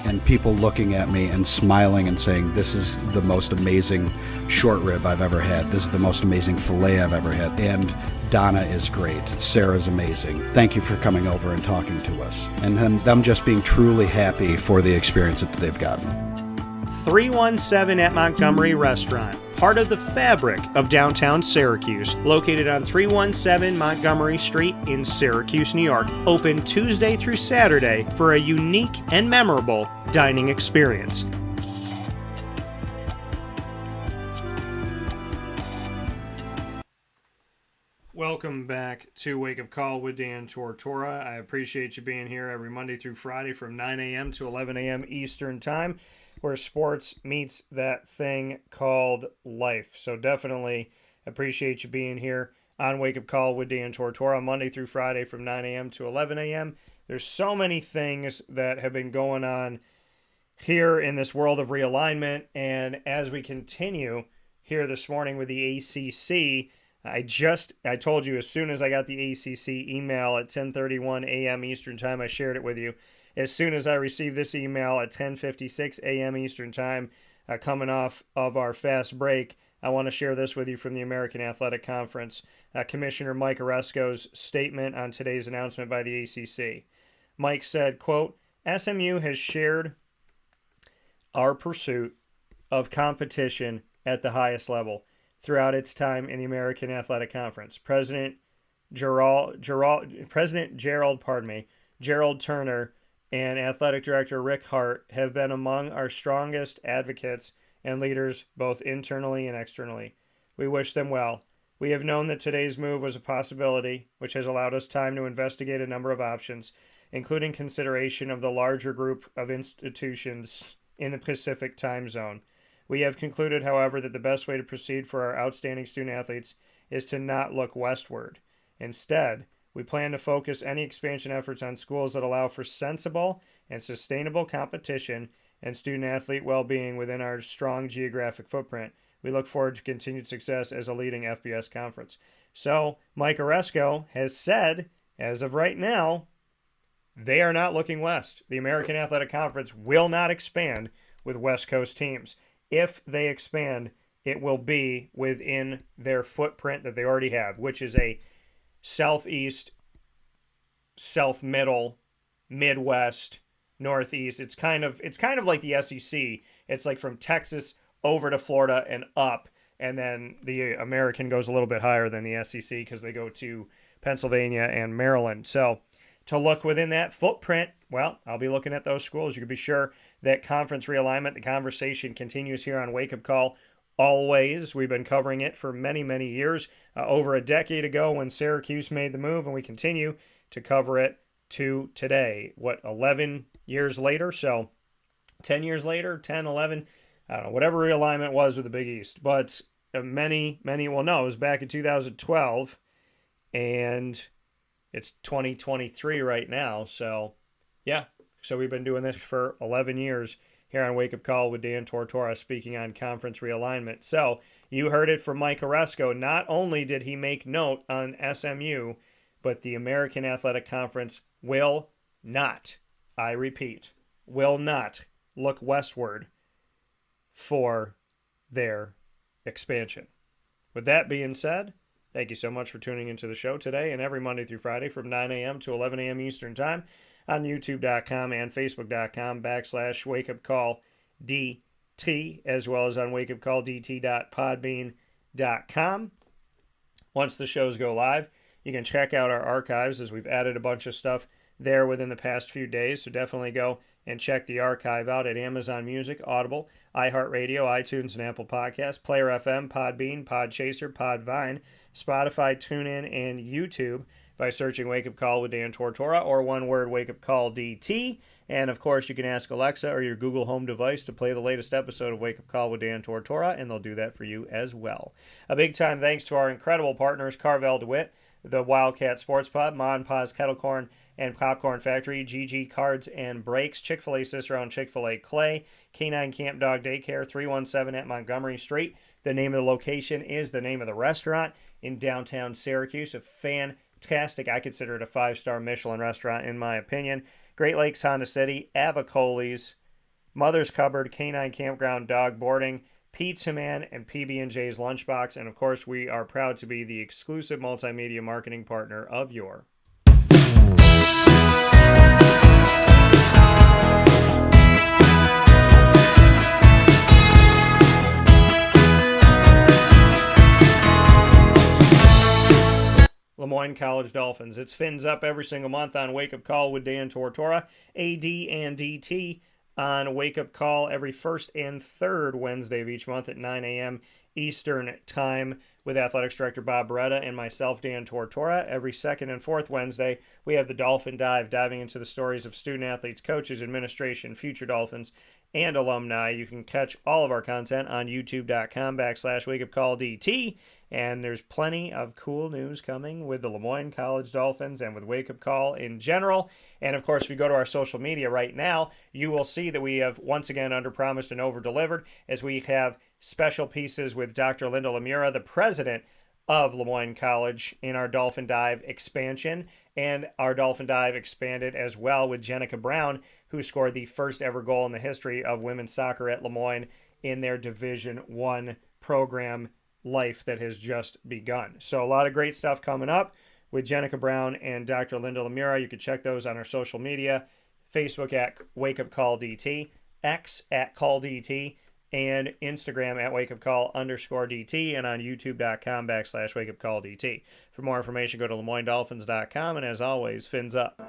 [SPEAKER 10] and people looking at me and smiling and saying, this is the most amazing short rib I've ever had. This is the most amazing filet I've ever had. And Donna is great. Sarah's amazing. Thank you for coming over and talking to us. And then them just being truly happy for the experience that they've gotten.
[SPEAKER 1] 317 at Montgomery Restaurant, part of the fabric of downtown Syracuse, located on 317 Montgomery Street in Syracuse, New York. Open Tuesday through Saturday for a unique and memorable dining experience. Welcome back to Wake Up Call with Dan Tortora. I appreciate you being here every Monday through Friday from 9 a.m. to 11 a.m. Eastern Time, where sports meets that thing called life. So definitely appreciate you being here on Wake Up Call with Dan Tortora, Monday through Friday from 9 a.m. to 11 a.m. There's so many things that have been going on here in this world of realignment, and as we continue here this morning with the ACC, I told you as soon as I got the ACC email at 10:31 a.m. Eastern Time, I shared it with you. As soon as I received this email at 10:56 a.m. Eastern Time, coming off of our fast break, I want to share this with you from the American Athletic Conference. Commissioner Mike Oresco's statement on today's announcement by the ACC. Mike said, quote, SMU has shared our pursuit of competition at the highest level throughout its time in the American Athletic Conference. President Gerald Turner and Athletic Director Rick Hart have been among our strongest advocates and leaders both internally and externally. We wish them well. We have known that today's move was a possibility, which has allowed us time to investigate a number of options, including consideration of the larger group of institutions in the Pacific time zone. We have concluded, however, that the best way to proceed for our outstanding student athletes is to not look westward. Instead, we plan to focus any expansion efforts on schools that allow for sensible and sustainable competition and student-athlete well-being within our strong geographic footprint. We look forward to continued success as a leading FBS conference. So, Mike Oresco has said, as of right now, they are not looking west. The American Athletic Conference will not expand with West Coast teams. If they expand, it will be within their footprint that they already have, which is a Southeast, South Middle, Midwest, Northeast. It's kind of like the SEC. It's like from Texas over to Florida and up, and then the American goes a little bit higher than the SEC because they go to Pennsylvania and Maryland. So to look within that footprint, well, I'll be looking at those schools. You can be sure that conference realignment, the conversation continues here on Wake Up Call always. We've been covering it for many, many years. Over a decade ago when Syracuse made the move, and we continue to cover it to today. 11 years later? So 10 years later, 10, 11, I don't know, whatever realignment was with the Big East. But many will know it was back in 2012, and it's 2023 right now. So, yeah. So we've been doing this for 11 years here on Wake Up Call with Dan Tortora, speaking on conference realignment. So you heard it from Mike Oresco. Not only did he make note on SMU, but the American Athletic Conference will not, I repeat, will not look westward for their expansion. With that being said, thank you so much for tuning into the show today and every Monday through Friday from 9 a.m. to 11 a.m. Eastern Time. on youtube.com and facebook.com/wakeupcalldt, as well as on wakeupcalldt.podbean.com. Once the shows go live, you can check out our archives, as we've added a bunch of stuff there within the past few days. So definitely go and check the archive out at Amazon Music, Audible, iHeartRadio, iTunes, and Apple Podcasts, Player FM, Podbean, Podchaser, Podvine, Spotify, TuneIn, and YouTube by searching Wake Up Call with Dan Tortora, or one word, Wake Up Call DT. And of course, you can ask Alexa or your Google Home device to play the latest episode of Wake Up Call with Dan Tortora, and they'll do that for you as well. A big time thanks to our incredible partners, Carvel DeWitt, the Wildcat Sports Pub, Ma and Pa's Kettle Corn and Popcorn Factory, GG Cards and Brakes, Chick-fil-A Cicero and Chick-fil-A Clay, K9 Camp Dog Daycare, 317 at Montgomery Street. The name of the location is the name of the restaurant in downtown Syracuse. A fantastic, I consider it a 5-star Michelin restaurant in my opinion. Great Lakes Honda City, Avicoli's, Mother's Cupboard, K9 Campground Dog Boarding, Pizza Man, and PB&J's Lunchbox. And of course, we are proud to be the exclusive multimedia marketing partner of your Lemoyne College Dolphins. It's Fins Up every single month on Wake Up Call with Dan Tortora, AD and DT on Wake Up Call every first and third Wednesday of each month at 9 a.m. Eastern Time with Athletics Director Bob Beretta and myself, Dan Tortora. Every second and fourth Wednesday, we have the Dolphin Dive, diving into the stories of student athletes, coaches, administration, future Dolphins, and alumni. You can catch all of our content on youtube.com/wakeupcalldt. And there's plenty of cool news coming with the Lemoyne College Dolphins and with Wake Up Call in general. And of course, if you go to our social media right now, you will see that we have once again underpromised and over-delivered, as we have special pieces with Dr. Linda Lemura, the president of Lemoyne College, in our Dolphin Dive expansion. And our Dolphin Dive expanded as well with Jenica Brown, who scored the first ever goal in the history of women's soccer at Lemoyne in their Division I program life that has just begun. So a lot of great stuff coming up with Jenica Brown and Dr. Linda Lemura. You can check those on our social media, Facebook at Wake Up Call DT, X at Call DT, and Instagram at wakeupcall_DT, and on youtube.com/wakeupcalldt. For more information, go to LemoyneDolphins.com, and as always, Fins Up.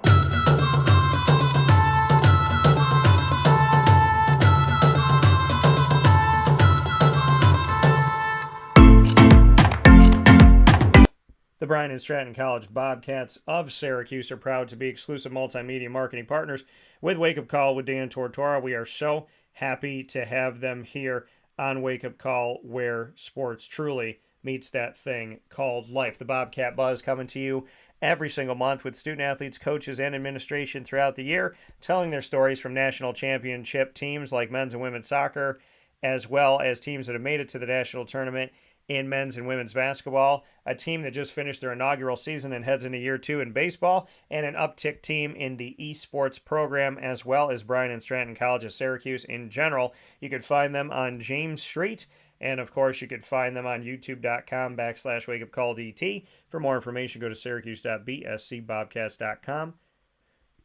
[SPEAKER 1] The Bryan and Stratton College Bobcats of Syracuse are proud to be exclusive multimedia marketing partners with Wake Up Call with Dan Tortora. We are so happy to have them here on Wake Up Call, where sports truly meets that thing called life. The Bobcat Buzz coming to you every single month with student athletes, coaches, and administration throughout the year, telling their stories from national championship teams like men's and women's soccer, as well as teams that have made it to the national tournament in men's and women's basketball, a team that just finished their inaugural season and heads into year 2 in baseball, and an uptick team in the esports program, as well as Bryan and Stratton College of Syracuse in general. You could find them on James Street, and of course you could find them on youtube.com/wakeupcalldt. For more information, go to syracuse.bscbobcats.com.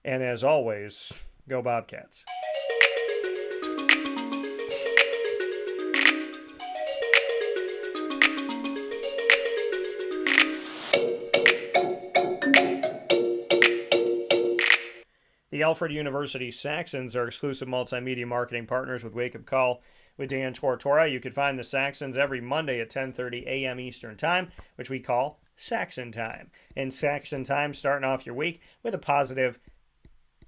[SPEAKER 1] And as always, go Bobcats. The Alfred University Saxons are exclusive multimedia marketing partners with Wake Up Call with Dan Tortora. You can find the Saxons every Monday at 10:30 a.m. Eastern Time, which we call Saxon Time. And Saxon Time, starting off your week with a positive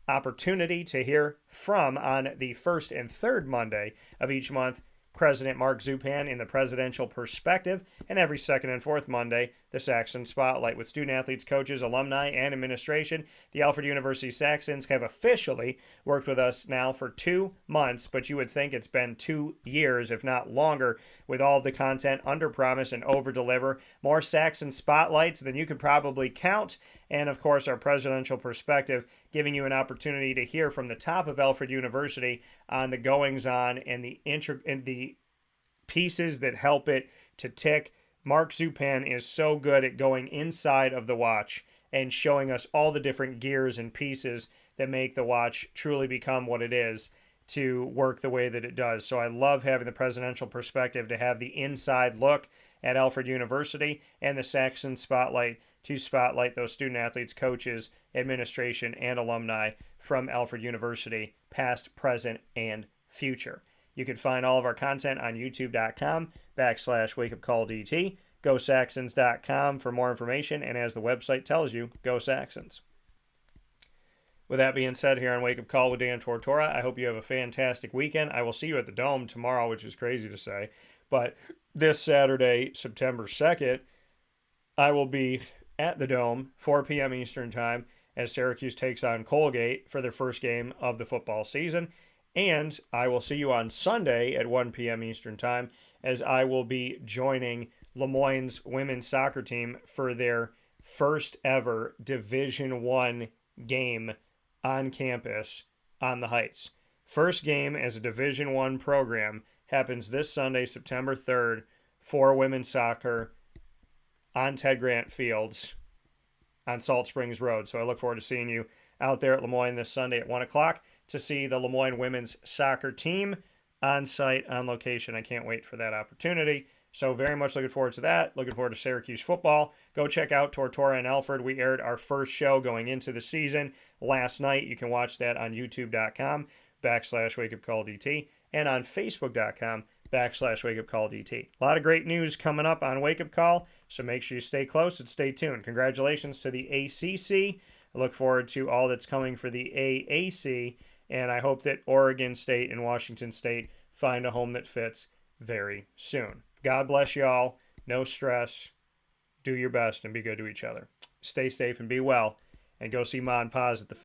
[SPEAKER 1] opportunity to hear from, on the first and third Monday of each month, President Mark Zupan in the Presidential Perspective, and every second and fourth Monday, the Saxon Spotlight with student athletes, coaches, alumni, and administration. The Alfred University Saxons have officially worked with us now for 2 months, but you would think it's been 2 years, if not longer, with all the content under promise and over deliver. More Saxon Spotlights than you could probably count. And of course, our Presidential Perspective, giving you an opportunity to hear from the top of Alfred University on the goings-on and the pieces that help it to tick. Mark Zupan is so good at going inside of the watch and showing us all the different gears and pieces that make the watch truly become what it is to work the way that it does. So I love having the presidential perspective to have the inside look at Alfred University and the Saxon Spotlight to spotlight those student athletes, coaches, administration, and alumni from Alfred University, past, present, and future. You can find all of our content on youtube.com/wakeupcalldt, gosaxons.com for more information, and as the website tells you, go Saxons. With that being said, here on Wake Up Call with Dan Tortora, I hope you have a fantastic weekend. I will see you at the Dome tomorrow, which is crazy to say, but this Saturday, September 2nd, I will be at the Dome, 4 p.m. Eastern Time, as Syracuse takes on Colgate for their first game of the football season. And I will see you on Sunday at 1 p.m. Eastern Time, as I will be joining Lemoyne's women's soccer team for their first ever Division I game on campus on the Heights. First game as a Division I program happens this Sunday, September 3rd, for women's soccer on Ted Grant Fields on Salt Springs Road. So I look forward to seeing you out there at Lemoyne this Sunday at 1 o'clock to see the Lemoyne women's soccer team on site, on location. I can't wait for that opportunity. So very much looking forward to that. Looking forward to Syracuse football. Go check out Tortora and Alfred. We aired our first show going into the season last night. You can watch that on youtube.com/wakeupcalldt and on facebook.com/wakeupcalldt. A lot of great news coming up on Wake Up Call, so make sure you stay close and stay tuned. Congratulations to the ACC. I look forward to all that's coming for the AAC, and I hope that Oregon State and Washington State find a home that fits very soon. God bless y'all. No stress. Do your best and be good to each other. Stay safe and be well. And go see Ma and Pa's at the